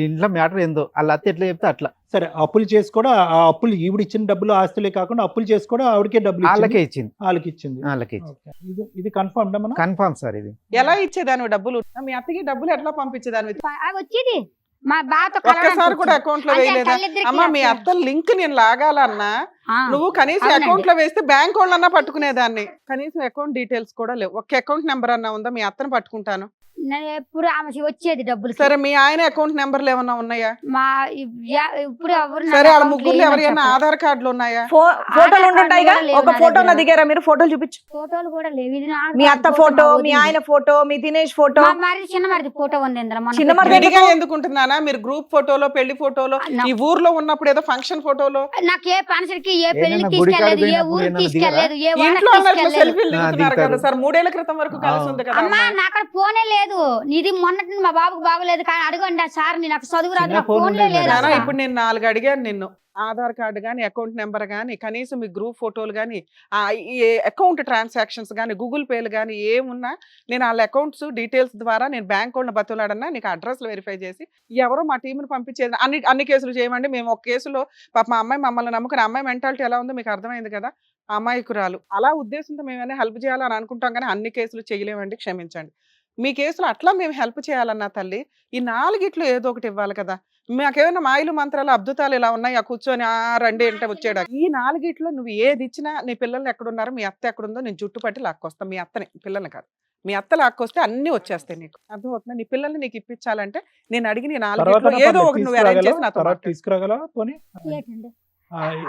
ఇంట్లో మ్యాటర్ ఏందో వాళ్ళ అత్త ఎట్లా చెప్తే అట్లా. సరే, అప్పులు చేసి కూడా ఆ అప్పులు ఈవిడ ఇచ్చిన డబ్బులు ఆస్తులే కాకుండా అప్పులు చేసి కూడా ఆవిడకే డబ్బులు వాళ్ళకే ఇచ్చింది. వాళ్ళకి ఇచ్చింది. వాళ్ళకి ఇచ్చింది. Okay. ఇది కన్ఫర్మ్ మనం కన్ఫామ్ సార్. ఇది ఎలా ఇచ్చేదాని డబ్బులు? మీ అత్తకి డబ్బులు ఎట్లా పంపించేదాని? అవి వచ్చేది మా బావతో ఒక్కసారి కూడా అకౌంట్ లో వేయలేదా? అమ్మా, మీ అత్త లింక్ నేను లాగాలన్నా నువ్వు కనీసం అవునండి. అకౌంట్ లో వేస్తే బ్యాంక్ వాళ్ళన్నా పట్టుకునేదాన్ని. కనీసం అకౌంట్ డీటెయిల్స్ కూడా లేవు. ఒక అకౌంట్ నెంబర్ అన్నా ఉందా? మీ అత్తను పట్టుకుంటాను. ఎప్పుడు ఆమె వచ్చేది డబ్బులు. సరే, మీ ఆయన అకౌంట్ నెంబర్లు ఏమన్నా ఉన్నాయా? మా ఇప్పుడు ఎవరు సరే, వాళ్ళ ముగ్గురు ఎవరైనా ఆధార్ కార్డులు ఉన్నాయా? ఫోటోలు ఉంటుంటాయిగా. ఒక ఫోటో నా దిగారా మీరు? ఫోటోలు చూపించు. ఫోటోలు కూడా లేవు. ఇది మీ అత్త ఫోటో, మీ ఆయన ఫోటో, మీ దినేష్ ఫోటో. చిన్న మరిది ఫోటో ఉంది ఇందులో. మొన్న చిన్న మరిది విడిగా ఎందుకుంటున్నానా? మీరు గ్రూప్ ఫోటోలో, పెళ్లి ఫోటోలో, ఈ ఊర్లో ఉన్నప్పుడు ఏదో ఫంక్షన్ ఫోటోలో, నాకు ఏ ఫంక్షన్ కి ఏ పెళ్లికి ఏదైనా గుడి కాడికి తీసుకెళ్లేదు, ఏ పోయినప్పుడు ఊరికి ఏమన్నా తీసుకెళ్లేదు, ఏ వాడకి ఇంట్లో ఉన్నట్లు తీసుకెళ్లేదు. సెల్ఫీలు దిగుతున్నారు దిగుతారు. కదా సార్. 3 ఏళ్ల క్రితం వరకు కలిసి ఉంది కదా అమ్మా అమ్మాయి. నాకు ఫోనే లేదు. ఇది మొన్నటి మా బాబుకు బాగోలేదు కానీ అడగండి సార్, నాకు చదువు రాదు, చిన్న నాకు ఫోన్ ఫోన్లే ఉండేది లేదు మేడం. నానా, అసలు. ఇప్పుడు నేను 4 అడిగాను నిన్ను. ఆధార్ కార్డు గానీ, అకౌంట్ నెంబర్ గానీ, కనీసం మీ గ్రూప్ ఫోటోలు గానీ, ఈ అకౌంట్ ట్రాన్సాక్షన్స్ గానీ, గూగుల్ పేలు గానీ ఏమున్నా నేను వాళ్ళ అకౌంట్స్ డీటెయిల్స్ ద్వారా నేను బ్యాంక్ వాళ్ళని బతులాడన్నా నీకు అడ్రస్ వెరిఫై చేసి ఎవరో మా టీంని పంపించేది. అన్ని కేసులు చేయమండి. మేము ఒక కేసులో పాప మా అమ్మాయి మమ్మల్ని నమ్ముకుని, అమ్మాయి మెంటాలిటీ ఎలా ఉందో మీకు అర్థమైంది కదా. అమాయకురాలు. అలా ఉద్దేశంతో మేమైనా హెల్ప్ చేయాలని అనుకుంటాం కానీ అన్ని కేసులు చేయలేమండి, క్షమించండి. మీ కేసులో అట్లా మేము హెల్ప్ చేయాలన్నా తల్లి, ఈ 4 ఏదో ఒకటి ఇవ్వాలి కదా. మాకేమైనా మాయలు మంత్రాలు అద్భుతాలు ఇలా ఉన్నాయి ఆ కూర్చొని ఆ రండి అంటే వచ్చాడు. ఈ 4 నువ్వు ఏది ఇచ్చినా నీ పిల్లలు ఎక్కడున్నారో, మీ అత్త ఎక్కడుందో నేను జుట్టుపట్టి లాక్కొస్తా. మీ అత్తని, పిల్లల్ని కాదు. మీ అత్త లాక్కొస్తే అన్ని వచ్చేస్తాయి నీకు. అర్థమవుతుందా? నీ పిల్లల్ని నీకు ఇప్పించాలంటే నేను అడిగి నీ 4 ఏదో ఒకటి నువ్వు అరేంజ్ చేసి నాతో మాట్లాడు. తీసుకురాగలవా పోనీ? ఏంటండి?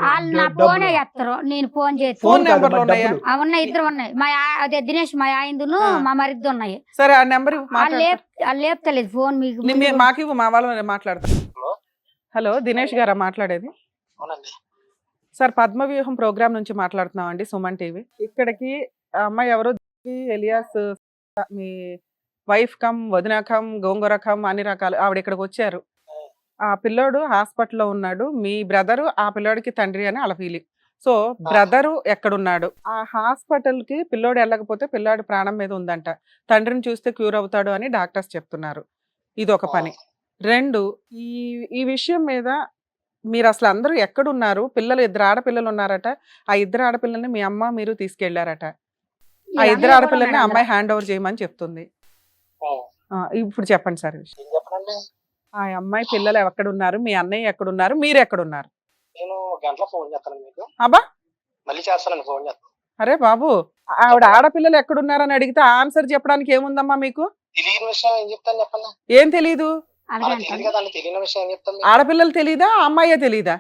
వాళ్ళు నా ఫోనే ఎత్తరు, నేను ఫోన్ చేస్తాను. ఫోన్ నెంబర్లు ఉన్నాయా? ఉన్నాయి, 2 ఉన్నాయి. అదే దినేష్ మా ఆయనదును మా మరిది ఉన్నాయి. సరే ఆ నెంబర్ లేపుతలేదు ఫోన్. మీకు మాకు మా వాళ్ళు మాట్లాడతారు. హలో, దినేష్ గారా మాట్లాడేది? సార్, పద్మవ్యూహం ప్రోగ్రామ్ నుంచి మాట్లాడుతున్నాం అండి, సుమన్ టీవీ. ఇక్కడికి ఆ అమ్మాయి ఎవరో ఎలియాస్, మీ వైఫ్ కమ్ వదిన కమ్ గోంగూర కమ్ అన్ని రకాలు ఆవిడ ఇక్కడికి వచ్చారు. ఆ పిల్లోడు హాస్పిటల్లో ఉన్నాడు. మీ బ్రదరు ఆ పిల్లోడికి తండ్రి అని అలా ఫీలింగ్. సో బ్రదరు ఎక్కడున్నాడు? ఆ హాస్పిటల్ కి పిల్లోడు వెళ్ళకపోతే పిల్లాడు ప్రాణం మీద ఉందంట. తండ్రిని చూస్తే క్యూర్ అవుతాడు అని డాక్టర్స్ చెప్తున్నారు. ఇది ఒక పని. 2, ఈ విషయం మీద మీరు అసలు అందరూ ఎక్కడున్నారు? పిల్లలు 2 ఆడపిల్లలు ఉన్నారట. ఆ 2 ఆడపిల్లల్ని మీ అమ్మ మీరు తీసుకెళ్లారట. ఆ 2 ఆడపిల్లల్ని అమ్మాయి హ్యాండ్ ఓవర్ చేయమని చెప్తుంది. ఇప్పుడు చెప్పండి సార్. ఆ అమ్మాయి పిల్లలు ఎక్కడున్నారు? మీ అన్నయ్య ఎక్కడున్నారు? మీరు ఎక్కడున్నారు? నేను గంటలో ఫోన్ చేస్తాను మీకు. అబ్బా, మళ్ళీ చేస్తానండి, ఫోన్ చేస్తాను. అరే బాబు, ఆవిడ ఆడపిల్లలు ఎక్కడున్నారని అడిగితే ఆన్సర్ చెప్పడానికి ఏముందమ్మా మీకు? తెలియని విషయం ఏం చెప్తాను చెప్పండి. ఏం తెలీదు? తెలియదు కదండి, తెలియని విషయం ఏం చెప్తాను. ఆడపిల్లలు తెలీదా? ఆ అమ్మాయే తెలీదా?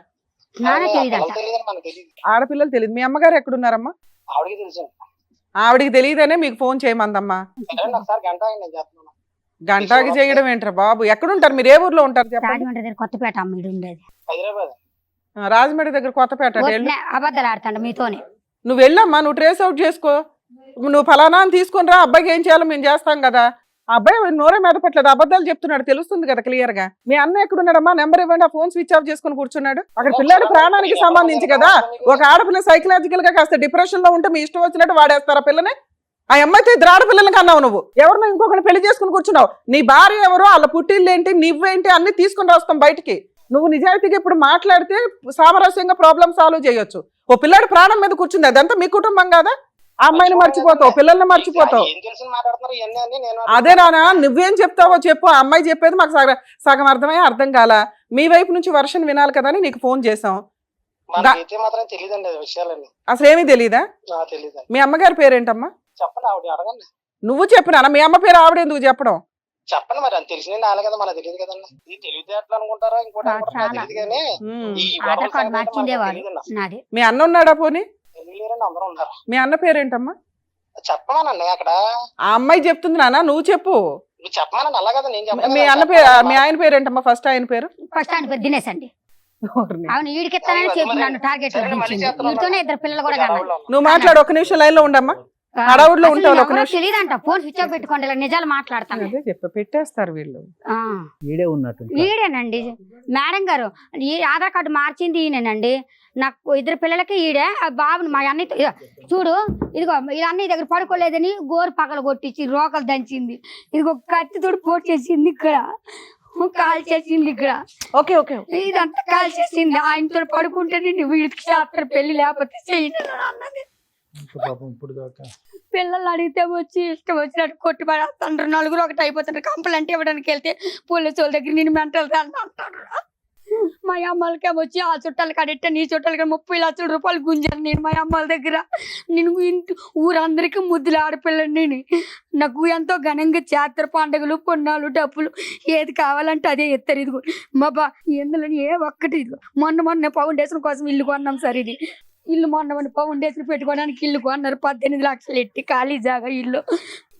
తెలియదు, మనకు తెలియదు. ఆడపిల్లలు తెలియదు. మీ అమ్మగారు ఎక్కడున్నారమ్మా? ఆవిడకి తెలుసు. ఆవిడికి తెలియదనే మీకు ఫోన్ చేయమందమ్మా. ఒకసారి గంట నేను చేస్తున్నాను. గంటకి చేయడం ఏంట్రా బాబు? ఎక్కడుంటారు మీరు? ఏ ఊర్లో ఉంటారు చెప్పండి? రాజమండ్రి దగ్గర కొత్తపేట అమ్మాయి ఉండేది. హైదరాబాద్. రాజమండ్రి దగ్గర కొత్తపేట. అబద్ధాలు ఆడతాండ మీతోనే. నువ్వు వెళ్ళమ్మా, నువ్వు ట్రేస్ అవుట్ చేసుకో. నువ్వు ఫలానా అని తీసుకుని రా, అబ్బాయికి ఏం చేయాలో మేము చేస్తాం కదా. ఆ అబ్బాయి నోరే మెదపట్లేదు, అబద్ధాలు చెప్తున్నాడు, తెలుస్తుంది కదా క్లియర్ గా. మీ అన్న ఎక్కడున్నాడమ్మా? నెంబర్ ఇవ్వండి. ఆ ఫోన్ స్విచ్ ఆఫ్ చేసుకుని కూర్చున్నాడు. అక్కడ పిల్లాడి ప్రాణానికి సంబంధించి కదా. ఒక ఆడపిల్ల సైకలాజికల్ గా కాస్త డిప్రెషన్ లో ఉంటే మీ ఇష్టం వచ్చినట్టు వాడేస్తారా పిల్లని? ఆ అమ్మాయితో 2 ఆడపిల్లలకి అన్నావు నువ్వు. ఎవరినో ఇంకొకటి పెళ్లి చేసుకుని కూర్చున్నావు. నీ భార్య ఎవరో, వాళ్ళ పుట్టిల్లు ఏంటి, నువ్వేంటి అన్ని తీసుకుని రాస్తాం బయటికి. నువ్వు నిజాయితీగా ఇప్పుడు మాట్లాడితే సామరస్యంగా ప్రాబ్లమ్ సాల్వ్ చేయొచ్చు. ఓ పిల్లాడి ప్రాణం మీద కూర్చుంది, అదంతా మీ కుటుంబం కాదా? ఆ అమ్మాయిని మర్చిపోతావు, పిల్లల్ని మర్చిపోతావు. అదే నానా, నువ్వేం చెప్తావో చెప్పు. ఆ అమ్మాయి చెప్పేది మాకు సగం అర్థమై అర్థం కాల. మీ వైపు నుంచి వర్షన్ వినాలి కదా అని నీకు ఫోన్ చేసాం. అసలు ఏమీ తెలీదా? మీ అమ్మగారి పేరేంటమ్మా? చెప్పండి, ఆవిడ అడగండి. నువ్వు చెప్పినా మీ అమ్మ పేరు ఆవిడ ఎందుకు చెప్పడం? చెప్పండి, మరి అని తెలిసిన నాలే కదా, మనకు తెలియదు కదండి. ఇది తెలివితే ఎట్లా అనుకుంటారా? ఇంకోటి తెలియదు కానీ మీ అన్న ఉన్నాడా? పోనీ తెలియలేరండి, అందరూ ఉన్నారు. మీ అన్న పేరేంటమ్మా? చెప్పమానండి అక్కడ. ఆ అమ్మాయి చెప్తుంది నాన్న, నువ్వు చెప్పు. నువ్వు చెప్పమానండి, అలా కదా నేను చెప్పాను. మీ అన్న పేరు, మీ ఆయన పేరేంటమ్మా? ఫస్ట్ ఆయన పేరు? ఫస్ట్ ఆయన పేరు దినేష్ అండి. అవును, ఈడికెత్తానని చెప్పి నన్ను టార్గెట్ మీతోనే 2 పిల్లలు కూడా కన్నా. నువ్వు మాట్లాడు, 1 నిమిషం లైన్ లో ఉండమ్మా. హడావుడిలో ఉంటావు. తెలియదంట, ఫోన్ స్విచ్ ఆఫ్ పెట్టుకోండి, ఇలా నిజాలు మాట్లాడతాను. పెట్టేస్తారు వీళ్ళు. ఈడే ఉన్నట్టు. ఈడేనండి మేడం గారు. ఈ ఆధార్ కార్డు మార్చింది ఈయనండి. నాకు 2 పిల్లలకి ఈడే. బాబుని మా అన్నయ్య చూడు, ఇదిగో ఇలా అన్నయ్య దగ్గర పడుకోలేదని గోరు పగల కొట్టించి రోకలు దంచింది. ఇదిగో కత్తితోడు పోటు చేసింది, ఇక్కడ కాల్ చేసింది, ఇక్కడ ఓకే ఓకే ఇదంతా కాల్ చేసింది. ఆయనతో పడుకుంటేనే నువ్వు వీడికి చేస్తారు, పెళ్లి లేకపోతే చెయ్యి అన్నది. పిల్లలు అడిగితే వచ్చి ఇష్టం వచ్చినట్టు కొట్టి పడేస్తాండ్రు. 4 ఒకటి అయిపోతుండ్రు. కంప్లైంట్ ఇవ్వడానికి వెళ్తే పోలీసు వాళ్ళ దగ్గర నేను మెంటల్ అంటాడు. మా అమ్మలకే వచ్చి ఆ చుట్టాలు కడితే నీ చుట్టాలకి 30 లక్షల రూపాయలు గుంజాను నేను మా అమ్మల దగ్గర. నేను ఊరందరికీ ముద్దులు ఆడపిల్లని. నాకు ఎంతో ఘనంగా చేస్తారు పండుగలు, పొన్నాలు, డబ్బులు ఏది కావాలంటే అదే ఎత్తారు. ఇదిగో మా ఇందులో ఏ ఒక్కటి ఇదిగో మొన్న ఫౌండేషన్ కోసం ఇల్లు కొన్నాం సార్. ఇది ఇల్లు మొన్న ఫౌండేషన్ పెట్టుకోవడానికి ఇల్లు కొన్నారు. 18 లక్షలు ఎట్టి ఖాళీ జాగా ఇల్లు.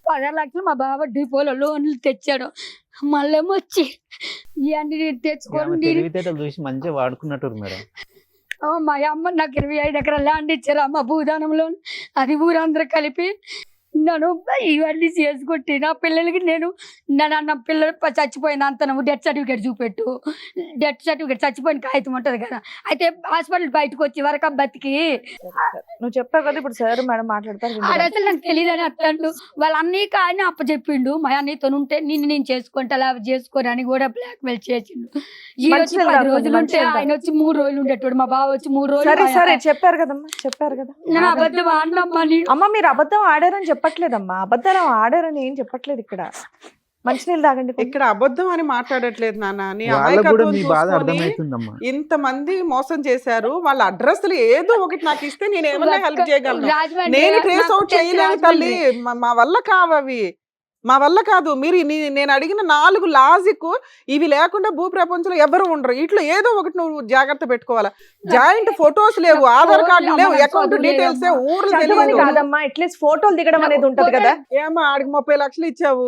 16 లక్షలు మా బావ డిపోలో లోన్లు తెచ్చాడు. మళ్ళీ వచ్చి ఇవన్నీ తెచ్చుకోండి చూసి మంచిగా వాడుకున్నట్టు మేడం. మా అమ్మ నాకు 25 ఎకరాల ల్యాండ్ ఇచ్చారు అమ్మ భూదానంలో. అది ఊరందరూ కలిపి నన్ను ఇవన్నీ చేసుకుంటే నా పిల్లలకి నేను నా పిల్లలు చచ్చిపోయింది అంత నువ్వు డెత్ సర్టిఫికేట్ చూపెట్టు. డెత్ సర్టిఫికేట్ చచ్చిపోయిన కాగితం ఉంటుంది కదా. అయితే హాస్పిటల్ బయటకు వచ్చి వరకు బతికి నువ్వు చెప్పావు కదా ఇప్పుడు సార్ మేడం మాట్లాడతారు. అసలు నాకు తెలియదని అత్తండు. వాళ్ళ అన్నయ్యకి ఆయన అప్పచెప్పిండు. మా అన్నయ్యతో ఉంటే నేను చేసుకుంటా అలా చేసుకోని అని కూడా బ్లాక్ మెయిల్ చేసిండు. ఈ వచ్చి 10 రోజులు ఉంటే ఆయన వచ్చి 3 రోజులు ఉండేటోడు. మా బావ వచ్చి 3 రోజులు. సరే చెప్పారు కదమ్మా, చెప్పారు కదా. నేను అబద్ధం ఆడినమ్మా. అమ్మ మీరు అబద్ధం ఆడారని చెప్పట్లేదమ్మా, అబద్ధాలు ఆడారని ఏం చెప్పట్లేదు ఇక్కడ. మంచినీళ్ళు తాగండి కొంచెం. ఇక్కడ అబద్ధం అని మాట్లాడట్లేదు నాన్న, నీ వాళ్ళకు కూడా అమాయకత్వం మీ బాధ చూసుకొని అర్థమవుతుందమ్మా. ఇంతమంది మోసం చేశారు. వాళ్ళ అడ్రస్లు ఏదో ఒకటి నాకు ఇస్తే నేను ఏమన్నా హెల్ప్ చేయగలను. రాజమండ్రి నేను ట్రేస్ నాకు అవుట్ తెలుసు చేయలేను తల్లి, రాజమండ్రి. మా వల్ల కావవి, మా వల్ల కాదు. మీరు నేను అడిగిన 4 లాజిక్ ఇవి లేకుండా భూ ప్రపంచంలో ఎవరు ఉండరు. ఇట్లా ఏదో ఒకటి నువ్వు జాగ్రత్త పెట్టుకోవాలా. జాయింట్ ఫొటోస్ లేవు, ఆధార్ కార్డు లేవు, అకౌంట్ డీటెయిల్స్, ఊర్లు చదువని తెలియదు. కాదమ్మా, అట్లీస్ట్ ఫోటోలు దిగడం అనేది ఉంటది కదా. ఏమో ఆడికి 30 లక్షలు ఇచ్చావు,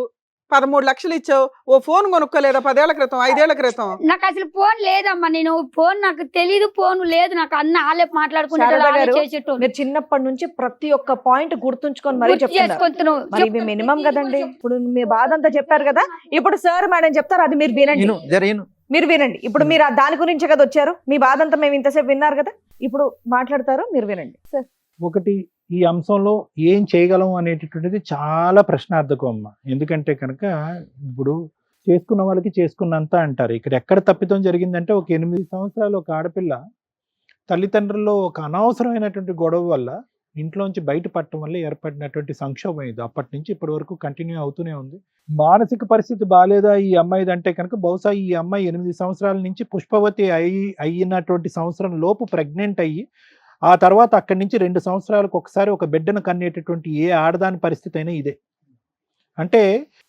13 లక్షలు ఇచ్చావు, ఓ ఫోన్ కొనుక్కోలేదా 10 ఏళ్ల క్రితం, 5 ఏళ్ల క్రితం? నాకు అసలు ఫోన్ లేదమ్మా, నేను ఫోన్ నాకు తెలీదు, ఫోన్ లేదు నాకు. అన్న వాళ్ళే శారదా మాట్లాడుకుంటారు, గారు, చేసేటోళ్ళు. మీరు చిన్నప్పటి నుంచి ప్రతి ఒక్క పాయింట్ గుర్తుంచుకొని మరీ గుర్తు చెప్తున్నారు. చేసుకుంటున్నావు. మరి ఇవి మినిమం కదండి. ఇప్పుడు మీ బాధ అంతా చెప్పారు కదా, ఇప్పుడు సార్ మేడం చెప్తారు, అది మీరు వినండి. మీరు వినండి. ఇప్పుడు మీరు దాని గురించే కదా వచ్చారు. మీ బాధ అంతా మేము ఇంతసేపు విన్నారు కదా, ఇప్పుడు మాట్లాడతారు, మీరు వినండి సార్. ఒకటి, ఈ అంశంలో ఏం చేయగలం అనేటటువంటిది చాలా ప్రశ్నార్థకం అమ్మ. ఎందుకంటే కనుక ఇప్పుడు చేసుకున్న వాళ్ళకి చేసుకున్నంత అంటారు. ఇక్కడ ఎక్కడ తప్పిదం జరిగిందంటే, ఒక 8 సంవత్సరాలు ఒక ఆడపిల్ల తల్లిదండ్రుల్లో ఒక అనవసరమైనటువంటి గొడవ వల్ల ఇంట్లోంచి బయటపడటం వల్ల ఏర్పడినటువంటి సంక్షోభం ఇది. అప్పటి నుంచి ఇప్పటి వరకు కంటిన్యూ అవుతూనే ఉంది. మానసిక పరిస్థితి బాగాలేదా ఈ అమ్మాయిది అంటే కనుక, బహుశా ఈ అమ్మాయి 8 సంవత్సరాల నుంచి పుష్పవతి అయినటువంటి సంవత్సరం లోపు ప్రెగ్నెంట్ అయ్యి, ఆ తర్వాత అక్కడి నుంచి 2 సంవత్సరాలకు ఒకసారి ఒక బిడ్డను కనేటటువంటి ఏ ఆడదాని పరిస్థితి అయినా ఇదే. అంటే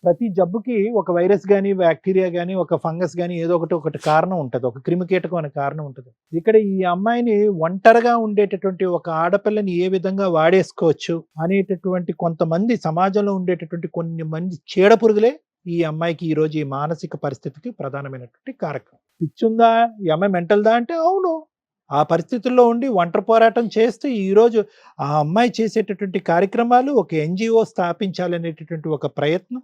ప్రతి జబ్బుకి ఒక వైరస్ కానీ, బ్యాక్టీరియా కానీ, ఒక ఫంగస్ కానీ ఏదో ఒకటి కారణం ఉంటుంది, ఒక క్రిమికీటకం అనే కారణం ఉంటుంది. ఇక్కడ ఈ అమ్మాయిని ఒంటరిగా ఉండేటటువంటి ఒక ఆడపిల్లని ఏ విధంగా వాడేసుకోవచ్చు అనేటటువంటి కొంతమంది సమాజంలో ఉండేటటువంటి కొన్ని మంది చీడపురుగులే ఈ అమ్మాయికి ఈరోజు ఈ మానసిక పరిస్థితికి ప్రధానమైనటువంటి కారకం. పిచ్చుందా ఈ అమ్మాయి, మెంటల్దా అంటే అవును. ఆ పరిస్థితుల్లో ఉండి ఒంటరి పోరాటం చేస్తూ ఈరోజు ఆ అమ్మాయి చేసేటటువంటి కార్యక్రమాలు, ఒక ఎన్జిఓ స్థాపించాలనేటటువంటి ఒక ప్రయత్నం,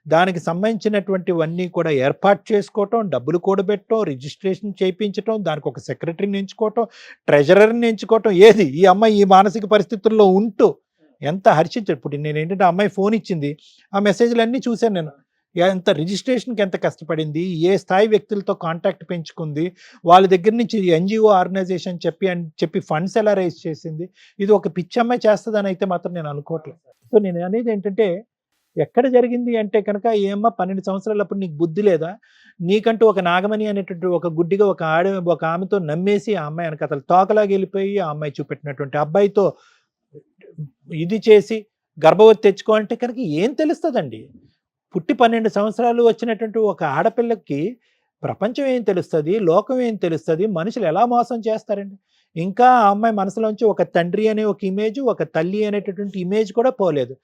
దానికి సంబంధించినటువంటివన్నీ కూడా ఏర్పాటు చేసుకోవటం, డబ్బులు కూడబెట్టడం, రిజిస్ట్రేషన్ చేయించడం, దానికి ఒక సెక్రటరీని ఎంచుకోవటం, ట్రెజరర్ని ఎంచుకోవటం, ఏది ఈ అమ్మాయి ఈ మానసిక పరిస్థితుల్లో ఉంటూ ఎంత హర్షించాడు. ఇప్పుడు నేను ఏంటంటే, ఆ అమ్మాయి ఫోన్ ఇచ్చింది, ఆ మెసేజ్లు అన్నీ చూశాను నేను. ఎంత రిజిస్ట్రేషన్కి ఎంత కష్టపడింది, ఏ స్థాయి వ్యక్తులతో కాంటాక్ట్ పెంచుకుంది, వాళ్ళ దగ్గర నుంచి ఎన్జిఓ ఆర్గనైజేషన్ చెప్పి ఫండ్స్ ఎలా రైజ్ చేసింది. ఇది ఒక పిచ్చమ్మాయి చేస్తుందని అయితే మాత్రం నేను అనుకోవట్లేదు. సో నేను అనేది ఏంటంటే, ఎక్కడ జరిగింది అంటే కనుక, ఏమ్మా 12 సంవత్సరాలప్పుడు నీకు బుద్ధి లేదా? నీకంటూ ఒక నాగమణి అనేటువంటి ఒక గుడ్డిగా ఒక ఆమెతో నమ్మేసి, ఆ అమ్మాయి వెనకాతల తోకలాగా వెళ్ళిపోయి, ఆ అమ్మాయి చూపెట్టినటువంటి అబ్బాయితో ఇది చేసి గర్భవతి తెచ్చుకో అంటే కనుక ఏం తెలుస్తుందండి? పుట్టి 12 సంవత్సరాలు వచ్చినటువంటి ఒక ఆడపిల్లకి ప్రపంచం ఏం తెలుస్తుంది, లోకం ఏం తెలుస్తుంది, మనుషులు ఎలా మోసం చేస్తారండి? ఇంకా ఆ అమ్మాయి మనసులోంచి ఒక తండ్రి అనే ఒక ఇమేజ్, ఒక తల్లి అనేటటువంటి ఇమేజ్ కూడా పోలేదు.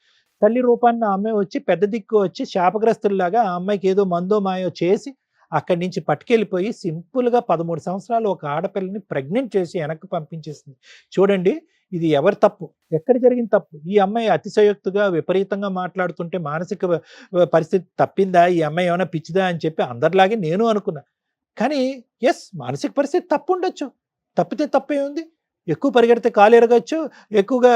తల్లి రూపాన్ని ఆ అమ్మాయి వచ్చి పెద్ద దిక్కు వచ్చి శాపగ్రస్తుల్లాగా ఆ అమ్మాయికి ఏదో మందో మాయో చేసి అక్కడి నుంచి పట్టుకెళ్ళిపోయి సింపుల్గా 13 సంవత్సరాలు ఒక ఆడపిల్లని ప్రెగ్నెంట్ చేసి వెనక్కి పంపించేసింది. చూడండి, ఇది ఎవరి తప్పు? ఎక్కడ జరిగిన తప్పు? ఈ అమ్మాయి అతిశయోక్తిగా విపరీతంగా మాట్లాడుతుంటే మానసిక పరిస్థితి తప్పిందా, ఈ అమ్మాయి ఏమైనా పిచ్చిదా అని చెప్పి అందరిలాగే నేను అనుకున్నా. కానీ ఎస్, మానసిక పరిస్థితి తప్పు ఉండొచ్చు, తప్పితే తప్పే ఉంది. ఎక్కువ పరిగెడితే కాలు ఎరగచ్చు, ఎక్కువగా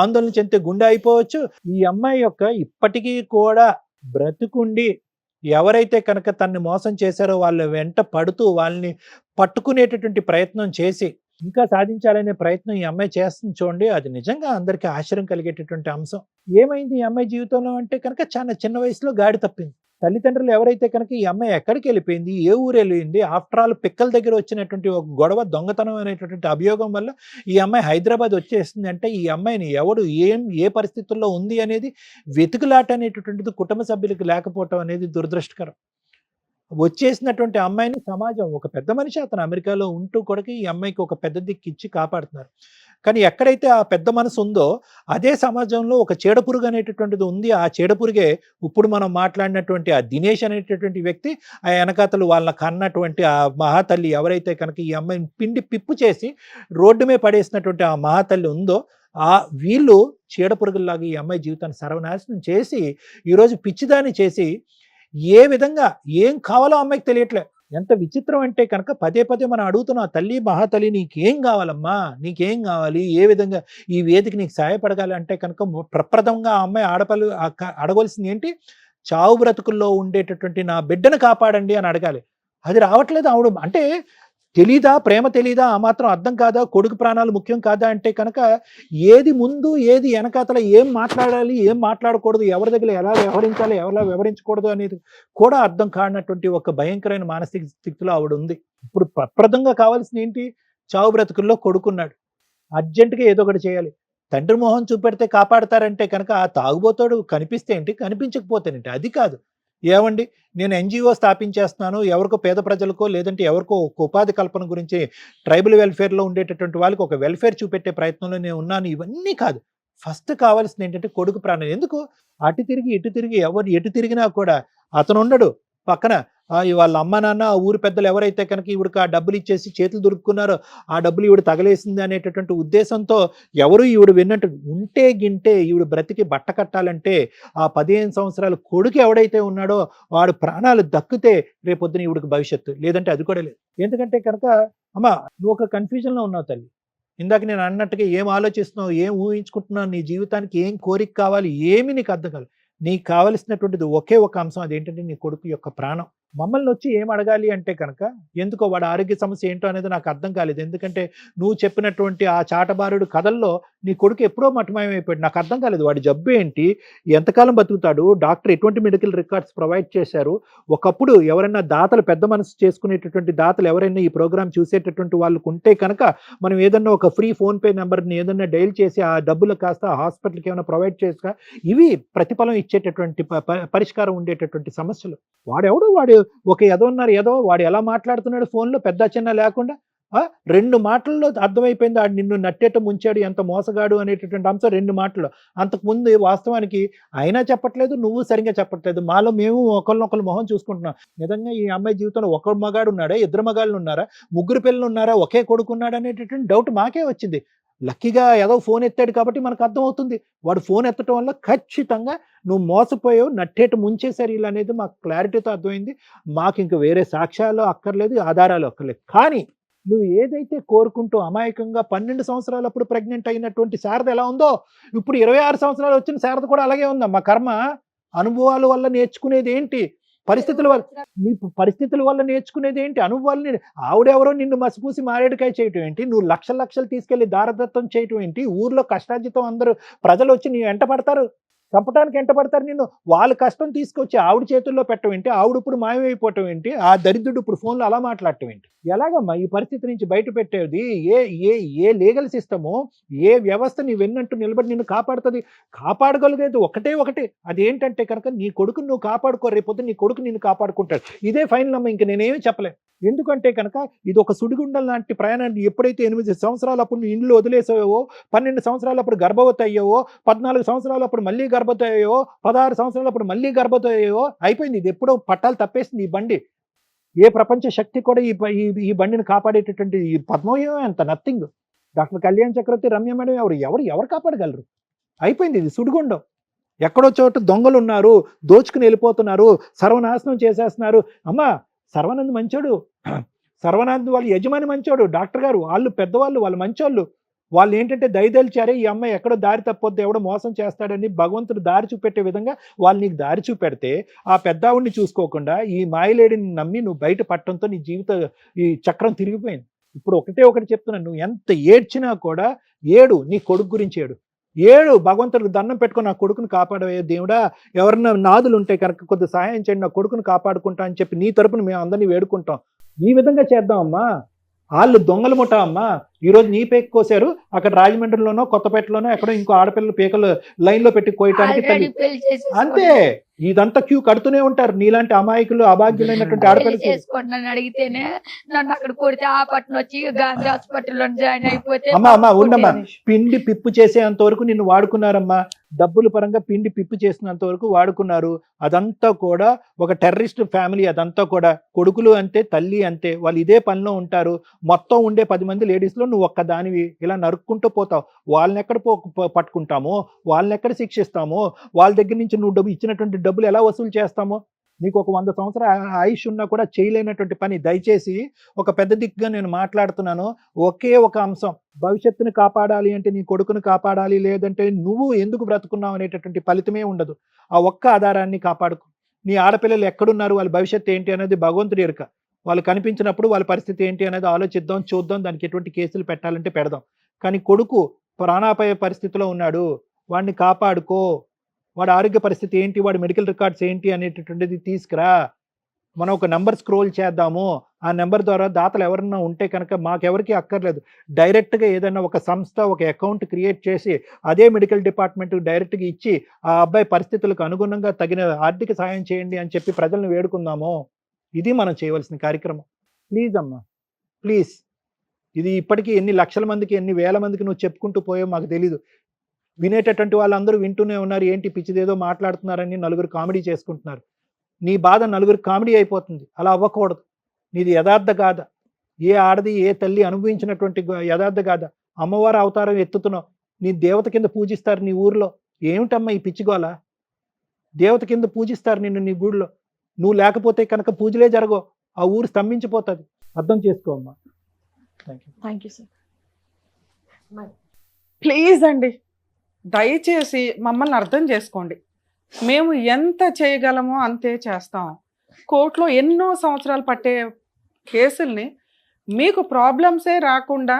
ఆందోళన చెందితే గుండె అయిపోవచ్చు. ఈ అమ్మాయి యొక్క ఇప్పటికీ కూడా బ్రతుకుండి ఎవరైతే కనుక తన్ని మోసం చేశారో వాళ్ళ వెంట పడుతూ వాళ్ళని పట్టుకునేటటువంటి ప్రయత్నం చేసి ఇంకా సాధించాలనే ప్రయత్నం ఈ అమ్మాయి చేస్తుంది చూడండి. అది నిజంగా అందరికీ ఆశ్చర్యం కలిగేటటువంటి అంశం. ఏమైంది ఈ అమ్మాయి జీవితంలో అంటే కనుక, చాలా చిన్న వయసులో గాడి తప్పింది. తల్లిదండ్రులు ఎవరైతే కనుక ఈ అమ్మాయి ఎక్కడికి వెళ్ళిపోయింది, ఏ ఊరు వెళ్ళింది, ఆఫ్టర్ ఆల్ పిక్కల దగ్గర వచ్చినటువంటి ఒక గొడవ, దొంగతనం అనేటటువంటి అభియోగం వల్ల ఈ అమ్మాయి హైదరాబాద్ వచ్చేస్తుంది అంటే, ఈ అమ్మాయిని ఎవడు ఏ పరిస్థితుల్లో ఉంది అనేది వెతుకులాట అనేటటువంటిది కుటుంబ సభ్యులకు లేకపోవటం అనేది దురదృష్టకరం. వచ్చేసినటువంటి అమ్మాయిని సమాజం, ఒక పెద్ద మనిషి అతను అమెరికాలో ఉంటూ కూడా ఈ అమ్మాయికి ఒక పెద్ద దిక్కు ఇచ్చి కాపాడుతున్నారు. కానీ ఎక్కడైతే ఆ పెద్ద మనసు ఉందో అదే సమాజంలో ఒక చీడపురుగు అనేటటువంటిది ఉంది. ఆ చీడపురుగే ఇప్పుడు మనం మాట్లాడినటువంటి ఆ దినేష్ అనేటటువంటి వ్యక్తి, ఆ వెనకాతలు వాళ్ళ కన్నటువంటి ఆ మహాతల్లి ఎవరైతే కనుక ఈ అమ్మాయిని పిండి పిప్పు చేసి రోడ్డు మీద పడేసినటువంటి ఆ మహాతల్లి ఉందో, ఆ వీళ్ళు చీడపురుగుల్లాగా ఈ అమ్మాయి జీవితాన్ని సర్వనాశనం చేసి ఈరోజు పిచ్చిదాన్ని చేసి ఏ విధంగా ఏం కావాలో అమ్మాయికి తెలియట్లే. ఎంత విచిత్రం అంటే కనుక పదే మనం అడుగుతున్నాం, తల్లి మహాతల్లి నీకేం కావాలమ్మా, నీకేం కావాలి, ఏ విధంగా ఈ వేదిక నీకు సహాయపడగాలి అంటే కనుక ప్రప్రథమంగా ఆ అమ్మాయి ఆడపల్లి అడగవలసింది ఏంటి? చావు బ్రతుకుల్లో ఉండేటటువంటి నా బిడ్డను కాపాడండి అని అడగాలి. అది రావట్లేదు ఆవిడ. అంటే తెలీదా? ప్రేమ తెలీదా? ఆ మాత్రం అర్థం కాదా? కొడుకు ప్రాణాలు ముఖ్యం కాదా అంటే కనుక ఏది ముందు ఏది వెనకాతల, ఏం మాట్లాడాలి ఏం మాట్లాడకూడదు, ఎవరి దగ్గర ఎలా వ్యవహరించాలి ఎలా వ్యవహరించకూడదు అనేది కూడా అర్థం కానటువంటి ఒక భయంకరమైన మానసిక స్థితిలో ఆవిడ ఉంది. ఇప్పుడు ప్రప్రదంగా కావాల్సింది ఏంటి? చావు బ్రతుకుల్లో కొడుకున్నాడు, అర్జెంటుగా ఏదో ఒకటి చేయాలి. తండ్రి మొహం చూపెడితే కాపాడతారంటే కనుక ఆ తాగుబోతాడు కనిపిస్తే ఏంటి, కనిపించకపోతేనేంటి? అది కాదు. ఏమండి, నేను ఎన్జిఓ స్థాపించేస్తున్నాను, ఎవరికో పేద ప్రజలకో లేదంటే ఎవరికో ఒక ఉపాధి కల్పన గురించి ట్రైబల్ వెల్ఫేర్లో ఉండేటటువంటి వాళ్ళకి ఒక వెల్ఫేర్ చూపెట్టే ప్రయత్నంలో నేను ఉన్నాను, ఇవన్నీ కాదు. ఫస్ట్ కావాల్సింది ఏంటంటే కొడుకు ప్రాణం. ఎందుకు అటు తిరిగి ఇటు తిరిగి ఎవరు ఎటు తిరిగినా కూడా అతను ఉండడు పక్కన. వాళ్ళ అమ్మ నాన్న ఆ ఊరు పెద్దలు ఎవరైతే కనుక ఈవిడికి ఆ డబ్బులు ఇచ్చేసి చేతులు దొరుకున్నారో ఆ డబ్బులు ఈవిడ తగలేసింది అనేటటువంటి ఉద్దేశంతో ఎవరు ఈవిడ విన్నట్టు ఉంటే గింటే ఈవిడ బ్రతికి బట్ట కట్టాలంటే ఆ 15 సంవత్సరాల కొడుకు ఎవడైతే ఉన్నాడో వాడు ప్రాణాలు దక్కితే రేపొద్దున ఈవిడికి భవిష్యత్తు, లేదంటే అది కూడా లేదు. ఎందుకంటే కనుక అమ్మ నువ్వు ఒక కన్ఫ్యూజన్లో ఉన్నావు తల్లి. ఇందాక నేను అన్నట్టుగా ఏం ఆలోచిస్తున్నావు, ఏం ఊహించుకుంటున్నావు, నీ జీవితానికి ఏం కోరిక కావాలి, ఏమి నీకు అర్థం కాదు. నీకు కావలసినటువంటిది ఒకే ఒక అంశం, అదేంటంటే నీ కొడుకు యొక్క ప్రాణం. మమ్మల్ని వచ్చి ఏం అడగాలి అంటే కనుక ఎందుకో వాడి ఆరోగ్య సమస్య ఏంటో అనేది నాకు అర్థం కాలేదు. ఎందుకంటే నువ్వు చెప్పినటువంటి ఆ చాటబారుడు కథల్లో నీ కొడుకు ఎప్పుడో మటమాయమైపోయాడు. నాకు అర్థం కాలేదు వాడి జబ్బు ఏంటి, ఎంతకాలం బతుకుతాడు, డాక్టర్ ఎటువంటి మెడికల్ రికార్డ్స్ ప్రొవైడ్ చేశారు. ఒకప్పుడు ఎవరైనా దాతలు పెద్ద మనసు చేసుకునేటటువంటి దాతలు ఎవరైనా ఈ ప్రోగ్రామ్ చూసేటటువంటి వాళ్ళకు ఉంటే కనుక మనం ఏదన్నా ఒక ఫ్రీ ఫోన్పే నెంబర్ని ఏదన్నా డైల్ చేసి ఆ డబ్బులు కాస్త హాస్పిటల్కి ఏమైనా ప్రొవైడ్ చేస్తా, ఇవి ప్రతిఫలం ఇచ్చేటటువంటి పరిష్కారం ఉండేటటువంటి సమస్యలు. వాడు ఒక ఏదో వాడు ఎలా మాట్లాడుతున్నాడు ఫోన్లో పెద్ద చిన్న లేకుండా 2 మాటల్లో అర్థమైపోయింది ఆడు నిన్ను నట్టేట ముంచాడు, ఎంత మోసగాడు అనేటటువంటి అంశం 2 మాటల్లో. అంతకుముందు వాస్తవానికి అయినా చెప్పట్లేదు, నువ్వు సరిగ్గా చెప్పట్లేదు. మాలో మేము ఒకళ్ళనొకళ్ళు మొహం చూసుకుంటున్నాం. నిజంగా ఈ అమ్మాయి జీవితంలో ఒక మగాడు ఉన్నాడా, 2 మగాళ్ళు ఉన్నారా, 3 పిల్లలు ఉన్నారా, ఒకే కొడుకు ఉన్నాడా అనేటటువంటి డౌట్ మాకే వచ్చింది. లక్కీగా ఏదో ఫోన్ ఎత్తాడు కాబట్టి మనకు అర్థమవుతుంది. వాడు ఫోన్ ఎత్తడం వల్ల ఖచ్చితంగా నువ్వు మోసపోయావు, నట్టేట ముంచేశారు ఇలా అనేది మాకు క్లారిటీతో అర్థమైంది. మాకు ఇంక వేరే సాక్ష్యాలు అక్కర్లేదు, ఆధారాలు అక్కర్లేదు. కానీ నువ్వు ఏదైతే కోరుకుంటూ అమాయకంగా 12 సంవత్సరాలప్పుడు ప్రెగ్నెంట్ అయినటువంటి శారద ఎలా ఉందో ఇప్పుడు 26 సంవత్సరాలు వచ్చిన శారద కూడా అలాగే ఉందా. మా కర్మ అనుభవాల వల్ల నేర్చుకునేది ఏంటి, పరిస్థితుల వల్ల నేర్చుకునేది ఏంటి, అనుభవాలని. ఆవిడెవరో నిన్ను మసిపూసి మారేడుకాయ చేయటం ఏంటి, నువ్వు లక్షలు తీసుకెళ్లి దారదత్తం చేయటం ఏంటి, ఊర్లో కష్టార్జితం అందరూ ప్రజలు వచ్చి నీ వెంట పడతారు, చంపడానికి ఎంట పడతారు నిన్ను. వాళ్ళ కష్టం తీసుకొచ్చి ఆవిడ చేతుల్లో పెట్టడం ఏంటి, ఆవిడ ఇప్పుడు మాయమైపోవటం ఏంటి, ఆ దరిద్రుడు ఇప్పుడు ఫోన్లో అలా మాట్లాడటం ఏంటి. ఎలాగమ్మా ఈ పరిస్థితి నుంచి బయట పెట్టేది? ఏ లీగల్ సిస్టము, ఏ వ్యవస్థ నీ వెన్నట్టు నిలబడి నిన్ను కాపాడుతుంది? కాపాడగలిగేది ఒకటే, అదేంటంటే కనుక నీ కొడుకుని నువ్వు కాపాడుకో, రేపొద్దు నీ కొడుకు నిన్ను కాపాడుకుంటాడు. ఇదే ఫైనల్ అమ్మ, ఇంక నేనేమి చెప్పలేను. ఎందుకంటే కనుక ఇది ఒక సుడిగుండం లాంటి ప్రయాణాన్ని. ఎప్పుడైతే 8 సంవత్సరాలప్పుడు నువ్వు ఇండ్లు వదిలేసావో, 12 సంవత్సరాలప్పుడు గర్భవతి అయ్యావో, 14 సంవత్సరాలప్పుడు మళ్ళీ గర్భవతి అయ్యావో, 16 సంవత్సరాలప్పుడు మళ్ళీ గర్భవతి అయ్యావో, అయిపోయింది. ఇది ఎప్పుడో పట్టాలు తప్పేసింది ఈ బండి. ఏ ప్రపంచ శక్తి కూడా ఈ బండిని కాపాడేటటువంటి ఈ పద్మవ్యూహం అంత నథింగ్. డాక్టర్ కళ్యాణ్ చక్రవర్తి, రమ్య మేడం ఎవరు కాపాడగలరు? అయిపోయింది, ఇది సుడిగుండం. ఎక్కడో చోట దొంగలు ఉన్నారు, దోచుకుని వెళ్ళిపోతున్నారు, సర్వనాశనం చేసేస్తున్నారు. అమ్మా సర్వానంద్ మంచోడు, సర్వానంద్ వాళ్ళ యజమాని మంచోడు, డాక్టర్ గారు వాళ్ళు పెద్దవాళ్ళు, వాళ్ళు మంచోళ్ళు. వాళ్ళు ఏంటంటే దయదలిచారే ఈ అమ్మాయి ఎక్కడో దారి తప్పొద్దు, ఎవడో మోసం చేస్తాడని భగవంతుడు దారి చూపెట్టే విధంగా వాళ్ళు నీకు దారి చూపెడితే ఆ పెద్దావుడిని చూసుకోకుండా ఈ మాయలేడిని నమ్మి నువ్వు బయట పట్టడంతో నీ జీవిత ఈ చక్రం తిరిగిపోయింది. ఇప్పుడు ఒకటి చెప్తున్నాను, నువ్వు ఎంత ఏడ్చినా కూడా ఏడు, నీ కొడుకు గురించి ఏడు భగవంతుడికి దండం పెట్టుకుని నా కొడుకుని కాపాడవే దేవుడా, ఎవరన్నా నాదులు ఉంటే కనుక కొద్ది సహాయం చేయండి, నా కొడుకుని కాపాడుకుంటా అని చెప్పి నీ తరపున మేము అందరినీ వేడుకుంటాం. ఈ విధంగా చేద్దాం అమ్మా. వాళ్ళు దొంగలు ముఠా అమ్మా. ఈరోజు నీ పేక కోసారు, అక్కడ రాజమండ్రిలోనో కొత్తపేటలోనో ఎక్కడో ఇంకో ఆడపిల్లల పేకలు లైన్లో పెట్టి కోయటానికి. అంతే, ఇదంతా క్యూ కడుతూనే ఉంటారు నీలాంటి అమాయకులు, అభాగ్యులైనటువంటి ఆడపిల్లలు. చేసుకుంటున్నాను అడిగితేనే నన్ను అక్కడ కొడితే ఆ పట్టణ వచ్చి గాంధీ హాస్పిటల్లో జాయిన్ అయిపోతే. అమ్మా ఉండమ్మా, పిండి పిప్పు చేసేంత వరకు నిన్ను వాడుకున్నారమ్మా. డబ్బుల పరంగా పిండి పిప్పు చేసినంత వరకు వాడుకున్నారు. అదంతా కూడా ఒక టెర్రరిస్ట్ ఫ్యామిలీ. అదంతా కూడా కొడుకులు అంతే, తల్లి అంతే, వాళ్ళు ఇదే పనిలో ఉంటారు. మొత్తం ఉండే 10 మంది లేడీస్లో నువ్వు ఒక్క దానివి ఇలా నరుక్కుంటూ పోతావు. వాళ్ళని ఎక్కడ పట్టుకుంటామో, వాళ్ళని ఎక్కడ శిక్షిస్తామో, వాళ్ళ దగ్గర నుంచి నువ్వు ఇచ్చినటువంటి డబ్బులు ఎలా వసూలు చేస్తామో. నీకు ఒక 100 సంవత్సరాల ఆయుష్ ఉన్నా కూడా చేయలేనటువంటి పని. దయచేసి ఒక పెద్ద దిక్కుగా నేను మాట్లాడుతున్నాను. ఒకే ఒక అంశం, భవిష్యత్తుని కాపాడాలి అంటే నీ కొడుకుని కాపాడాలి, లేదంటే నువ్వు ఎందుకు బ్రతుకున్నావు అనేటటువంటి ఫలితమే ఉండదు. ఆ ఒక్క ఆధారాన్ని కాపాడుకో. నీ ఆడపిల్లలు ఎక్కడున్నారు, వాళ్ళ భవిష్యత్తు ఏంటి అనేది భగవంతుడి ఎరుక. వాళ్ళు కనిపించినప్పుడు వాళ్ళ పరిస్థితి ఏంటి అనేది ఆలోచిద్దాం, చూద్దాం, దానికి ఎటువంటి కేసులు పెట్టాలంటే పెడదాం. కానీ కొడుకు ప్రాణాపాయ పరిస్థితిలో ఉన్నాడు, వాడిని కాపాడుకో, వాడి ఆరోగ్య పరిస్థితి ఏంటి, వాడి మెడికల్ రికార్డ్స్ ఏంటి అనేటటువంటిది తీసుకురా, మనం ఒక నెంబర్ స్క్రోల్ చేద్దాము, ఆ నెంబర్ ద్వారా దాతలు ఎవరన్నా ఉంటే కనుక మాకెవరికి అక్కర్లేదు, డైరెక్ట్గా ఏదైనా ఒక సంస్థ ఒక అకౌంట్ క్రియేట్ చేసి అదే మెడికల్ డిపార్ట్మెంట్ డైరెక్ట్గా ఇచ్చి ఆ అబ్బాయి పరిస్థితులకు అనుగుణంగా తగిన ఆర్థిక సాయం చేయండి అని చెప్పి ప్రజలను వేడుకుందాము. ఇది మనం చేయవలసిన కార్యక్రమం. ప్లీజ్ అమ్మా, ప్లీజ్. ఇది ఇప్పటికీ ఎన్ని లక్షల మందికి, ఎన్ని వేల మందికి నువ్వు చెప్పుకుంటూ పోయావు మాకు తెలీదు. వినేటటువంటి వాళ్ళందరూ వింటూనే ఉన్నారు, ఏంటి పిచ్చిదేదో మాట్లాడుతున్నారని నలుగురు కామెడీ చేసుకుంటున్నారు. నీ బాధ నలుగురు కామెడీ అయిపోతుంది, అలా అవ్వకూడదు. నీది యథార్థ గాథ, ఏ ఆడది ఏ తల్లి అనుభవించినటువంటి యథార్థ గాథ. అమ్మవారు అవతారం ఎత్తుతున్నావు, నీ దేవత కింద పూజిస్తారు నీ ఊర్లో. ఏమిటమ్మా ఈ పిచ్చిగోల? దేవత కింద పూజిస్తారు నిన్ను నీ గుడిలో. నువ్వు లేకపోతే కనుక పూజలే జరగవు, ఆ ఊరు స్తంభించిపోతుంది. అర్థం చేసుకో అమ్మా. Thank you sir. ప్లీజ్ అండి, దయచేసి మమ్మల్ని అర్థం చేసుకోండి. మేము ఎంత చేయగలమో అంతే చేస్తాం. కోర్టులో ఎన్నో సంవత్సరాలు పట్టే కేసుల్ని మీకు ప్రాబ్లమ్సే రాకుండా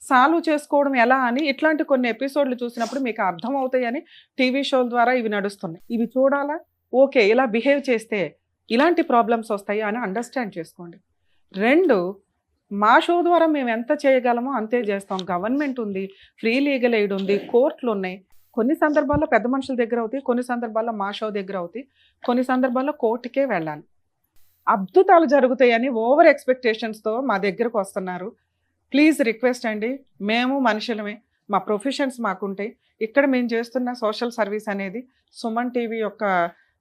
సాల్వ్ చేసుకోవడం ఎలా అని ఇట్లాంటి కొన్ని ఎపిసోడ్లు చూసినప్పుడు మీకు అర్థమవుతాయని టీవీ షోల ద్వారా ఇవి నడుస్తున్నాయి. ఇవి చూడాలా, ఓకే ఇలా బిహేవ్ చేస్తే ఇలాంటి ప్రాబ్లమ్స్ వస్తాయి అని అండర్స్టాండ్ చేసుకోండి. 2, మా షో ద్వారా మేము ఎంత చేయగలమో అంతే చేస్తాం. గవర్నమెంట్ ఉంది, ఫ్రీ లీగల్ ఎయిడ్ ఉంది, కోర్టులు ఉన్నాయి. కొన్ని సందర్భాల్లో పెద్ద మనుషుల దగ్గర అవుతాయి, కొన్ని సందర్భాల్లో మా షో దగ్గర అవుతాయి, కొన్ని సందర్భాల్లో కోర్టుకే వెళ్ళాలి. అద్భుతాలు జరుగుతాయని ఓవర్ ఎక్స్పెక్టేషన్స్తో మా దగ్గరకు వస్తున్నారు. ప్లీజ్ రిక్వెస్ట్ అండి, మేము మనుషులమే, మా ప్రొఫెషన్స్ మాకుంటాయి. ఇక్కడ మేము చేస్తున్న సోషల్ సర్వీస్ అనేది సుమన్ టీవీ యొక్క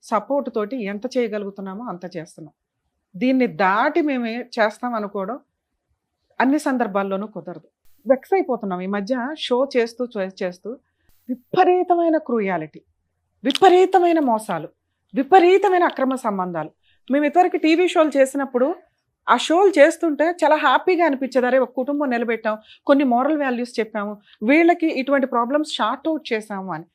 సపోర్ట్ తోటి ఎంత చేయగలుగుతున్నామో అంత చేస్తున్నాం. దీన్ని దాటి మేము చేస్తాం అనుకోవడం అన్ని సందర్భాల్లోనూ కుదరదు. వెక్స్ అయిపోతున్నాం ఈ మధ్య షో చేస్తూ విపరీతమైన క్రూయాలిటీ, విపరీతమైన మోసాలు, విపరీతమైన అక్రమ సంబంధాలు. మేము ఇదివరకు టీవీ షోలు చేసినప్పుడు ఆ షోలు చేస్తుంటే చాలా హ్యాపీగా అనిపించేది. అరే ఒక కుటుంబం నిలబెట్టాం, కొన్ని మోరల్ వాల్యూస్ చెప్పాము, వీళ్ళకి ఇటువంటి ప్రాబ్లమ్స్ షార్ట్ అవుట్ చేసాము అని.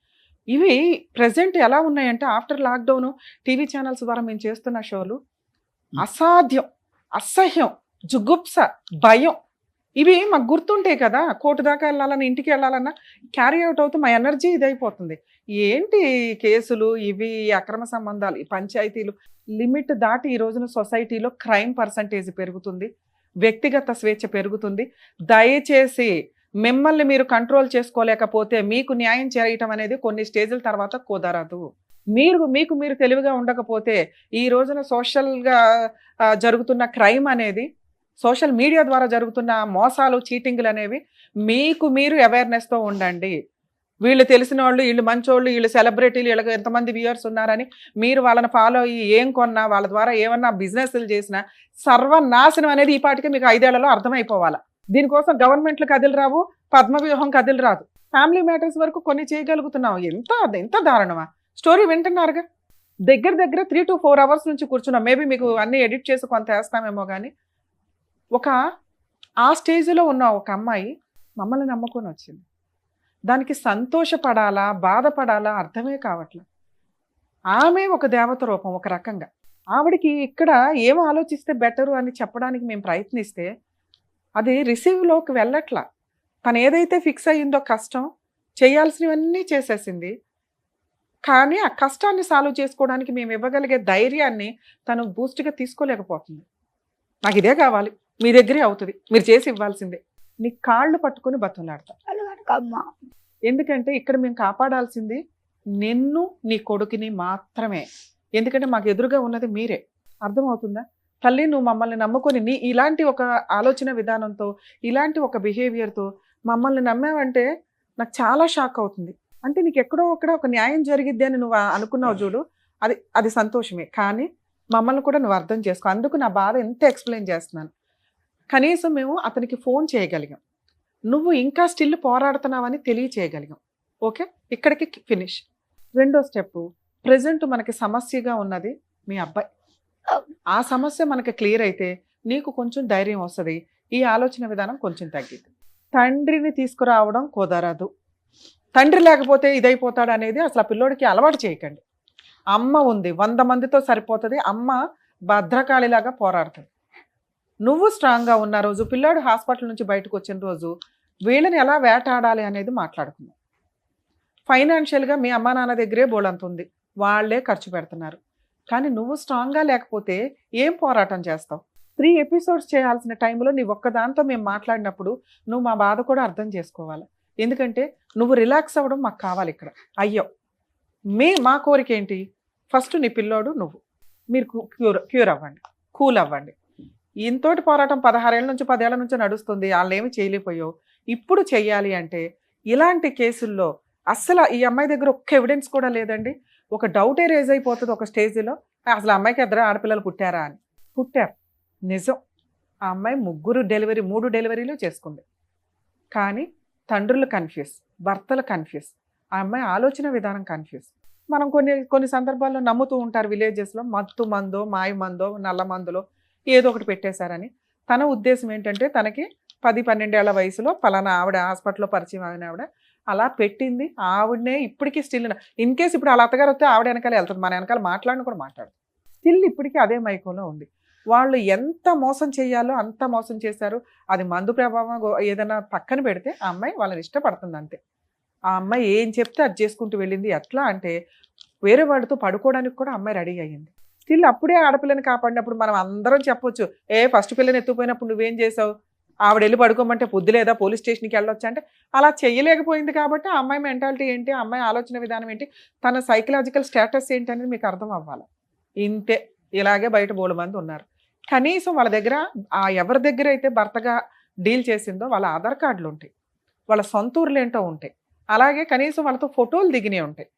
ఇవి ప్రజెంట్ ఎలా ఉన్నాయంటే ఆఫ్టర్ లాక్డౌన్ టీవీ ఛానల్స్ ద్వారా మేము చేస్తున్న షోలు అసాధ్యం, అసహ్యం, జుగుప్స, భయం. ఇవి మాకు గుర్తుంటాయి కదా, కోర్టు దాకా వెళ్ళాలన్నా ఇంటికి వెళ్ళాలన్నా క్యారీ అవుట్ అవుతూ మా ఎనర్జీ ఇదైపోతుంది. ఏంటి కేసులు ఇవి, అక్రమ సంబంధాలు, ఈ పంచాయతీలు లిమిట్ దాటి ఈ రోజున సొసైటీలో క్రైమ్ పర్సంటేజ్ పెరుగుతుంది, వ్యక్తిగత స్వేచ్ఛ పెరుగుతుంది. దయచేసి మిమ్మల్ని మీరు కంట్రోల్ చేసుకోలేకపోతే మీకు న్యాయం చేయటం అనేది కొన్ని స్టేజ్ల తర్వాత కుదరదు. మీకు మీరు తెలివిగా ఉండకపోతే ఈ రోజున సోషల్గా జరుగుతున్న క్రైమ్ అనేది, సోషల్ మీడియా ద్వారా జరుగుతున్న మోసాలు, చీటింగ్లు అనేవి మీకు మీరు అవేర్నెస్తో ఉండండి. వీళ్ళు తెలిసిన వాళ్ళు, వీళ్ళు మంచోళ్ళు, వీళ్ళు సెలబ్రిటీలు, వీళ్ళకి ఎంతమంది వ్యూయర్స్ ఉన్నారని మీరు వాళ్ళని ఫాలో అయ్యి ఏం కొన్నా, వాళ్ళ ద్వారా ఏమన్నా బిజినెస్లు చేసినా సర్వనాశనం అనేది ఈ పాటికి మీకు 5 ఏళ్లలో అర్థమైపోవాలి. దీనికోసం గవర్నమెంట్లు కదిలి రావు, పద్మవ్యూహం కదిలి రాదు. ఫ్యామిలీ మ్యాటర్స్ వరకు కొన్ని చేయగలుగుతున్నాం. ఎంత దారుణమా? స్టోరీ వింటున్నారుగా, దగ్గర 3 to 4 అవర్స్ నుంచి కూర్చున్నాం. మేబీ మీకు అన్నీ ఎడిట్ చేసి కొంత వేస్తామేమో కానీ ఆ స్టేజ్లో ఉన్న ఒక అమ్మాయి మమ్మల్ని నమ్ముకొని వచ్చింది. దానికి సంతోషపడాలా, బాధపడాలా అర్థమే కావట్లేదు. ఆమె ఒక దేవత రూపం ఒక రకంగా. ఆవిడికి ఇక్కడ ఏం ఆలోచిస్తే బెటరు అని చెప్పడానికి మేము ప్రయత్నిస్తే అది రిసీవ్లోకి వెళ్ళట్లా. తను ఏదైతే ఫిక్స్ అయ్యిందో కష్టం, చేయాల్సినవన్నీ చేసేసింది. కానీ ఆ కష్టాన్ని సాల్వ్ చేసుకోవడానికి మేము ఇవ్వగలిగే ధైర్యాన్ని తను బూస్ట్గా తీసుకోలేకపోతుంది. నాకు ఇదే కావాలి, మీ దగ్గరే అవుతుంది, మీరు చేసి ఇవ్వాల్సిందే. నీ కాళ్ళు పట్టుకొని బతులాడతా. ఎందుకంటే ఇక్కడ మేము కాపాడాల్సింది నిన్ను, నీ కొడుకుని మాత్రమే. ఎందుకంటే మాకు ఎదురుగా ఉన్నది మీరే. అర్థమవుతుందా? తల్లి, నువ్వు మమ్మల్ని నమ్ముకొని నీ ఇలాంటి ఒక ఆలోచన విధానంతో, ఇలాంటి ఒక బిహేవియర్తో మమ్మల్ని నమ్మావంటే నాకు చాలా షాక్ అవుతుంది. అంటే నీకు ఎక్కడో ఒక న్యాయం జరిగిద్ది అని నువ్వు అనుకున్నావు చూడు, అది సంతోషమే. కానీ మమ్మల్ని కూడా నువ్వు అర్థం చేసుకో. అందుకు నా బాధ ఎంత ఎక్స్ప్లెయిన్ చేస్తున్నాను. కనీసం మేము అతనికి ఫోన్ చేయగలిగాం, నువ్వు ఇంకా స్టిల్ పోరాడుతున్నావని తెలియచేయగలిగాం. ఓకే, ఇక్కడికి ఫినిష్. 2వ స్టెప్, ప్రజెంట్ మనకి సమస్యగా ఉన్నది మీ అబ్బాయి. ఆ సమస్య మనకి క్లియర్ అయితే నీకు కొంచెం ధైర్యం వస్తుంది, ఈ ఆలోచన విధానం కొంచెం తగ్గిద్ది. తండ్రిని తీసుకురావడం కుదరదు. తండ్రి లేకపోతే ఇదైపోతాడు అనేది అసలు ఆ పిల్లోడికి అలవాటు చేయకండి. అమ్మ ఉంది, 100 మందితో సరిపోతుంది. అమ్మ భద్రకాళిలాగా పోరాడుతుంది. నువ్వు స్ట్రాంగ్గా ఉన్న రోజు, పిల్లాడు హాస్పిటల్ నుంచి బయటకు వచ్చిన రోజు వీళ్ళని ఎలా వేటాడాలి అనేది మాట్లాడుకుందాం. ఫైనాన్షియల్గా మీ అమ్మా నాన్న దగ్గరే బోలంత ఉంది, వాళ్ళే ఖర్చు పెడుతున్నారు. కానీ నువ్వు స్ట్రాంగ్గా లేకపోతే ఏం పోరాటం చేస్తావు? 3 ఎపిసోడ్స్ చేయాల్సిన టైంలో నీ ఒక్కదాంతో మేము మాట్లాడినప్పుడు నువ్వు మా బాధ కూడా అర్థం చేసుకోవాలి. ఎందుకంటే నువ్వు రిలాక్స్ అవ్వడం మాకు కావాలి ఇక్కడ. అయ్యో మా కోరిక ఏంటి? ఫస్ట్ నీ పిల్లోడు నువ్వు మీరు క్యూర్ అవ్వండి, కూల్ అవ్వండి. ఇంతోటి పోరాటం 16 ఏళ్ళ నుంచి 10 ఏళ్ల నుంచి నడుస్తుంది, వాళ్ళు ఏమి చేయలేకపోయావు. ఇప్పుడు చెయ్యాలి అంటే ఇలాంటి కేసుల్లో అస్సలు ఈ అమ్మాయి దగ్గర ఒక్క ఎవిడెన్స్ కూడా లేదండి. ఒక డౌటే రేజ్ అయిపోతుంది ఒక స్టేజ్లో, అసలు అమ్మాయికి 2 ఆడపిల్లలు పుట్టారా అని. పుట్టారు, నిజం. ఆ అమ్మాయి 3 డెలివరీలు చేసుకుంది. కానీ తండ్రులు కన్ఫ్యూజ్, భర్తలు కన్ఫ్యూజ్, ఆ అమ్మాయి ఆలోచన విధానం కన్ఫ్యూజ్. మనం కొన్ని సందర్భాల్లో నమ్ముతూ ఉంటారు విలేజెస్లో, మత్తు మందో మాయ మందో నల్ల మందులో ఏదో ఒకటి పెట్టేశారని. తన ఉద్దేశం ఏంటంటే తనకి 10-12 ఏళ్ల వయసులో పలానా ఆవిడ హాస్పిటల్లో పరిచయం అయిన ఆవిడ అలా పెట్టింది. ఆవిడనే ఇప్పటికీ స్టిల్ ఇన్ కేసు ఇప్పుడు వాళ్ళ అత్తగారు వస్తే ఆవిడ వెనకాల వెళ్తుంది, మన వెనకాల మాట్లాడిన కూడా మాట్లాడు. స్టిల్ ఇప్పటికీ అదే మైకంలో ఉంది. వాళ్ళు ఎంత మోసం చేయాలో అంత మోసం చేశారు. అది మందు ప్రభావం ఏదైనా పక్కన పెడితే ఆ అమ్మాయి వాళ్ళని ఇష్టపడుతుంది అంతే. ఆ అమ్మాయి ఏం చెప్తే అది చేసుకుంటూ వెళ్ళింది. ఎట్లా అంటే వేరే వాడితో పడుకోవడానికి కూడా అమ్మాయి రెడీ అయ్యింది. స్టిల్ అప్పుడే ఆడపిల్లని కాపాడినప్పుడు మనం అందరం చెప్పొచ్చు, ఫస్ట్ పిల్లని ఎత్తుపోయినప్పుడు నువ్వేం చేసావు, ఆవిడ వెళ్ళి పడుకోమంటే పొద్దు లేదా పోలీస్ స్టేషన్కి వెళ్ళొచ్చు అంటే అలా చేయలేకపోయింది. కాబట్టి ఆ అమ్మాయి మెంటాలిటీ ఏంటి, ఆ అమ్మాయి ఆలోచన విధానం ఏంటి, తన సైకలాజికల్ స్టేటస్ ఏంటి అనేది మీకు అర్థం అవ్వాలి. ఇంతే. ఇలాగే బయట 3 మంది ఉన్నారు. కనీసం వాళ్ళ దగ్గర ఎవరి దగ్గర అయితే భర్తగా డీల్ చేసిందో వాళ్ళ ఆధార్ కార్డులు ఉంటాయి, వాళ్ళ సొంత ఊర్లు ఏంటో ఉంటాయి, అలాగే కనీసం వాళ్ళతో ఫోటోలు దిగినవి ఉంటాయి,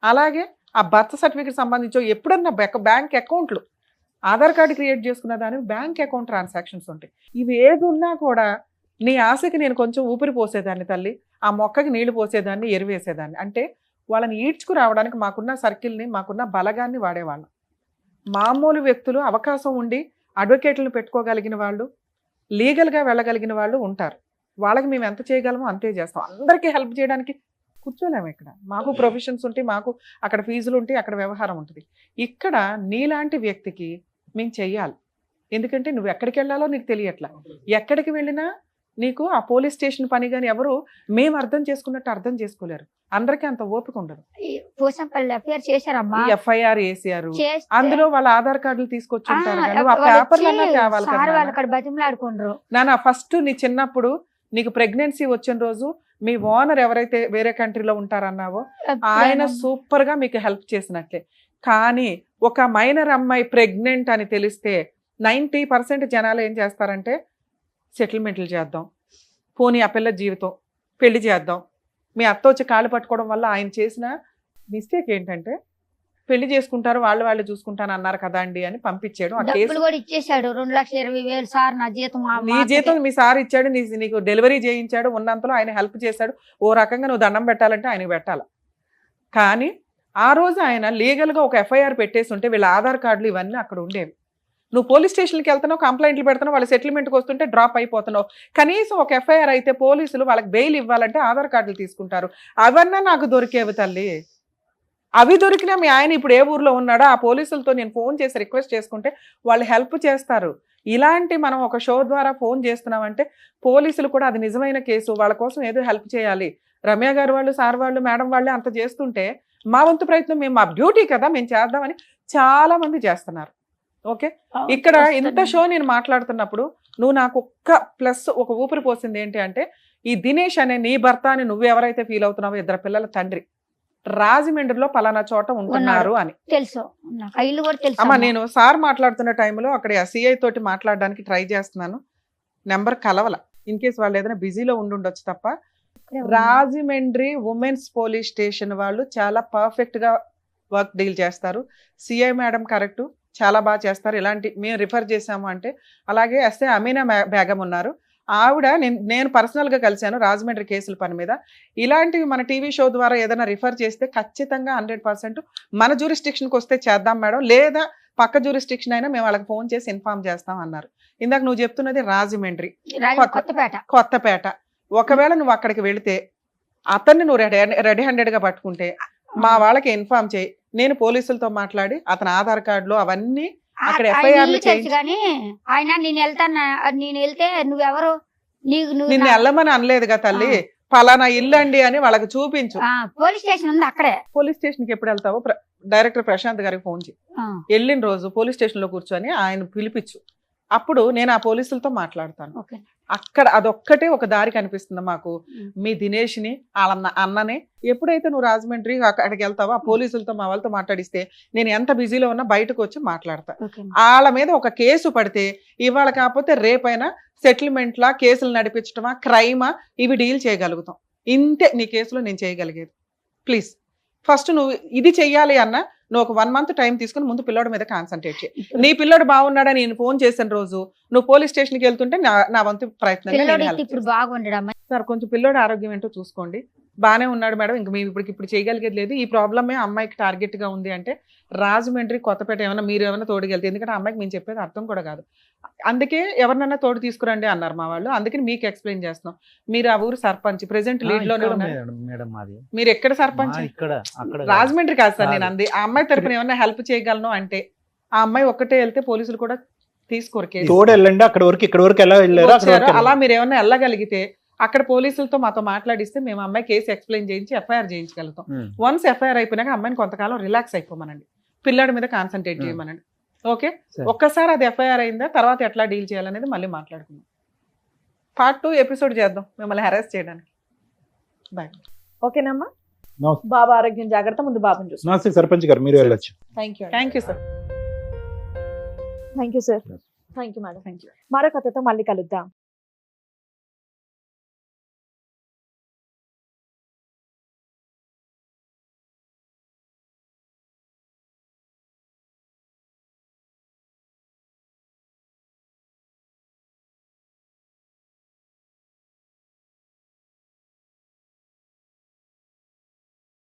అలాగే ఆ బర్త్ సర్టిఫికేట్ సంబంధించి ఎప్పుడన్నా బ్యాంక్ అకౌంట్లు, ఆధార్ కార్డు క్రియేట్ చేసుకున్న దానికి బ్యాంక్ అకౌంట్ ట్రాన్సాక్షన్స్ ఉంటాయి. ఇవి ఏది ఉన్నా కూడా నీ ఆశకి నేను కొంచెం ఊపిరి పోసేదాన్ని తల్లి, ఆ మొక్కకి నీళ్లు పోసేదాన్ని, ఎరువేసేదాన్ని. అంటే వాళ్ళని ఈడ్చుకు రావడానికి మాకున్న సర్కిల్ని, మాకున్న బలగాన్ని వాడేవాళ్ళం. మామూలు వ్యక్తులు అవకాశం ఉండి అడ్వకేట్లను పెట్టుకోగలిగిన వాళ్ళు, లీగల్గా వెళ్ళగలిగిన వాళ్ళు ఉంటారు. వాళ్ళకి మేము ఎంత చేయగలమో అంతే చేస్తాం. అందరికీ హెల్ప్ చేయడానికి కూర్చోలేము. ఇక్కడ మాకు ప్రొఫెషన్స్ ఉంటాయి, మాకు అక్కడ ఫీజులు ఉంటాయి, అక్కడ వ్యవహారం ఉంటుంది. ఇక్కడ నీలాంటి వ్యక్తికి మేము చెయ్యాలి. ఎందుకంటే నువ్వు ఎక్కడికి వెళ్ళాలో నీకు తెలియట్లా. ఎక్కడికి వెళ్ళినా నీకు ఆ పోలీస్ స్టేషన్ పని కానీ ఎవరు మేము అర్థం చేసుకున్నట్టు అర్థం చేసుకోలేరు. అందరికీ అంత ఓపిక ఉండదు. ఎఫ్ఐఆర్ వేసారు, అందులో వాళ్ళ ఆధార్ కార్డులు తీసుకొచ్చి ఉంటారు. నాన్న ఫస్ట్ నీ చిన్నప్పుడు నీకు ప్రెగ్నెన్సీ వచ్చిన రోజు మీ ఓనర్ ఎవరైతే వేరే కంట్రీలో ఉంటారన్నావో ఆయన సూపర్ గా మీకు హెల్ప్ చేసినట్లే. కానీ ఒక మైనర్ అమ్మాయి ప్రెగ్నెంట్ అని తెలిస్తే 90% జనాలు ఏం చేస్తారంటే సెటిల్మెంట్లు చేద్దాం, పోనీ ఆ పిల్ల జీవితం పెళ్లి చేద్దాం. మీ అత్త వచ్చి కాళ్ళు పట్టుకోవడం వల్ల ఆయన చేసిన మిస్టేక్ ఏంటంటే పెళ్లి చేసుకుంటారు, వాళ్ళు చూసుకుంటాను అన్నారు కదా అండి అని పంపించాడు. ఆ కేసు ఇచ్చేసాడు 2,20,000 సార్ నా జీతం. నీ జీతం మీ సార్ ఇచ్చాడు, నీకు డెలివరీ చేయించాడు, ఉన్నంతలో ఆయన హెల్ప్ చేశాడు. ఓ రకంగా నువ్వు దండం పెట్టాలంటే ఆయనకు పెట్టాలి. కానీ ఆ రోజు ఆయన లీగల్గా ఒక ఎఫ్ఐఆర్ పెట్టేసి ఉంటే వీళ్ళ ఆధార్ కార్డులు ఇవన్నీ అక్కడ ఉండేవి. నువ్వు పోలీస్ స్టేషన్కి వెళ్తున్నావు, కంప్లైంట్లు పెడుతున్నావు, వాళ్ళ సెటిల్మెంట్కి వస్తుంటే డ్రాప్ అయిపోతున్నావు. కనీసం ఒక ఎఫ్ఐఆర్ అయితే పోలీసులు వాళ్ళకి బెయిల్ ఇవ్వాలంటే ఆధార్ కార్డులు తీసుకుంటారు. అవన్నా నాకు దొరికేవి తల్లి. అవి దొరికినా మీ ఆయన ఇప్పుడు ఏ ఊర్లో ఉన్నాడో ఆ పోలీసులతో నేను ఫోన్ చేసి రిక్వెస్ట్ చేసుకుంటే వాళ్ళు హెల్ప్ చేస్తారు. ఇలాంటి మనం ఒక షో ద్వారా ఫోన్ చేస్తున్నామంటే పోలీసులు కూడా అది నిజమైన కేసు, వాళ్ళ కోసం ఏదో హెల్ప్ చేయాలి. రమ్య గారు వాళ్ళు, సార్ వాళ్ళు, మేడం వాళ్ళే అంత చేస్తుంటే మా వంతు ప్రయత్నం మేము, మా డ్యూటీ కదా మేము చేద్దామని చాలా మంది చేస్తున్నారు. ఓకే, ఇక్కడ ఇంత షో నేను మాట్లాడుతున్నప్పుడు నువ్వు నాకు ఒక ఊపిరి పోసింది ఏంటి అంటే ఈ దినేష్ అనే నీ భర్త అని నువ్వు ఎవరైతే ఫీల్ అవుతున్నావో 2 పిల్లల తండ్రి రాజమండ్రిలో పలానా చోట ఉంటున్నారు అని తెలుసు. అమ్మా నేను సార్ మాట్లాడుతున్న టైంలో అక్కడ సిఐ తోటి మాట్లాడడానికి ట్రై చేస్తున్నాను, నెంబర్ కలవల. ఇన్ కేసు వాళ్ళు ఏదైనా బిజీలో ఉండుండొచ్చు తప్ప రాజమండ్రి ఉమెన్స్ పోలీస్ స్టేషన్ వాళ్ళు చాలా పర్ఫెక్ట్ గా వర్క్ డీల్ చేస్తారు. సిఐ మేడం కరెక్ట్, చాలా బాగా చేస్తారు. ఇలాంటి మేము రిఫర్ చేసాము అంటే అలాగే ఎస్ఐ అమీనా బేగం ఉన్నారు, ఆవిడ నేను పర్సనల్గా కలిశాను రాజమండ్రి కేసుల పని మీద. ఇలాంటివి మన టీవీ షో ద్వారా ఏదైనా రిఫర్ చేస్తే ఖచ్చితంగా 100% మన జ్యూరిస్డిక్షన్కి వస్తే చేద్దాం మేడం, లేదా పక్క జ్యూరిస్డిక్షన్ అయినా మేము వాళ్ళకి ఫోన్ చేసి ఇన్ఫార్మ్ చేస్తాం అన్నారు. ఇందాక నువ్వు చెప్తున్నది రాజమండ్రి, కొత్తపేట. ఒకవేళ నువ్వు అక్కడికి వెళితే అతన్ని నువ్వు రెడీ హ్యాండెడ్గా పట్టుకుంటే మా వాళ్ళకి ఇన్ఫార్మ్ చేయి, నేను పోలీసులతో మాట్లాడి అతని ఆధార్ కార్డులో అవన్నీ అక్కడ ఆయన FIR లు ఇల్లు తెలుసు చేయించి కానీ ఆయన నేను వెళ్తే నువ్వెవరు నువ్వు నిన్ను వెళ్ళమని అనలేదుగా తల్లి, ఫలానా ఇల్లు అండి అని వాళ్ళకి చూపించు. పోలీస్ స్టేషన్ ఉంది అక్కడే. పోలీస్ స్టేషన్ కి ఎప్పుడు వెళ్తావో డైరెక్టర్ ప్రశాంత్ గారికి ఫోన్ చేయి. ఆ, వెళ్ళిన రోజు పోలీస్ స్టేషన్ లో కూర్చొని ఆయన పిలిపించు. అప్పుడు నేను ఆ పోలీసులతో మాట్లాడతాను. ఓకే. అక్కడ అదొక్కటే ఒక దారి కనిపిస్తుంది మాకు. మీ దినేష్ ని వాళ్ళ అన్ననే ఎప్పుడైతే నువ్వు రాజమండ్రి అక్కడికి వెళ్తావో ఆ పోలీసులతో మా వాళ్ళతో మాట్లాడిస్తే నేను ఎంత బిజీలో ఉన్నా బయటకు వచ్చి మాట్లాడతా. ఓకే. వాళ్ళ మీద ఒక కేసు పడితే ఇవాళ కాకపోతే రేపైనా సెటిల్మెంట్లా, కేసులు నడిపించడమా, క్రైమా, ఇవి డీల్ చేయగలుగుతాం. ఇంతే నీ కేసులో నేను చేయగలిగేది. ప్లీజ్ ఫస్ట్ నువ్వు ఇది చెయ్యాలి అన్న నువ్వు ఒక 1 month టైం తీసుకుని ముందు పిల్లోడి మీద కాన్సన్ట్రేట్ చేయి. నీ పిల్లోడు బాగున్నాడని నేను ఫోన్ చేసిన రోజు నువ్వు పోలీస్ స్టేషన్కి వెళ్తుంటే నా వంతు ప్రయత్నం పిల్లోడు అయితే ఇప్పుడు బాగుండడమ్మా. సార్ కొంచెం పిల్లోడి ఆరోగ్యం ఏంటో చూసుకోండి. బాగానే ఉన్నాడు మేడం, ఇంక మేము ఇప్పుడు చేయగలిగేది లేదు. ఈ ప్రాబ్లమే అమ్మాయికి టార్గెట్ గా ఉంది అంటే రాజమండ్రి, కొత్తపేట ఏమైనా మీరు ఏమైనా తోడుకెళ్తే, ఎందుకంటే అమ్మాయికి మేము చెప్పేది అర్థం కూడా కాదు. అందుకే ఎవరినన్నా తోడు తీసుకురండి అన్నారు మా వాళ్ళు. అందుకని మీకు ఎక్స్ప్లెయిన్ చేస్తున్నాం. మీరు ఆ ఊరు సర్పంచ్, ప్రెసెంట్ లీడ్ లోనే ఉన్నారు. మేడం మాది మీరు ఎక్కడ సర్పంచ్? ఇక్కడ అక్కడ రాజమండ్రి కాదు సార్ నేను అంది. ఆ అమ్మాయి తరపున ఏమైనా హెల్ప్ చేయగలను అంటే ఆ అమ్మాయి ఒక్కటే వెళ్తే పోలీసులు కూడా తీసుకోరు కేసు. తోడు వెళ్ళండి అక్కడ వరకు, ఇక్కడ వరకు ఎలా వెళ్ళారు వచ్చారు. అలా మీరు ఏమైనా వెళ్ళగలిగితే అక్కడ పోలీసులతో మాతో మాట్లాడిస్తే మేము అమ్మాయి కేసు ఎక్స్ప్లెయిన్ చేయించి FIR చేయించగలుగుతాం. వన్స్ FIR అయిపోయినాక అమ్మాయిని కొంతకాలం రిలాక్స్ అయిపోమనండి, పిల్లాడి మీద కాన్సన్ట్రేట్ చేయమనండి. ఓకే, ఒక్కసారి అది FIR అయిందా తర్వాత ఎట్లా డీల్ చేయాలనేది మళ్ళీ మాట్లాడుకుందాం. Part 2 ఎపిసోడ్ చేద్దాం మిమ్మల్ని హెరాస్ చేయడానికి. బాయ్. ఓకేనమ్మా. నమస్తే. బాబా ఆరోగ్యం జాగ్రత్త, ముందు బాబుని చూసుకో. నమస్తే సర్పంచ్ గారు, మీరు వెళ్ళొచ్చు. Thank you sir. Thank you sir. Thank you madam. Thank you. మరో కథతో మళ్ళీ కలుద్దాం.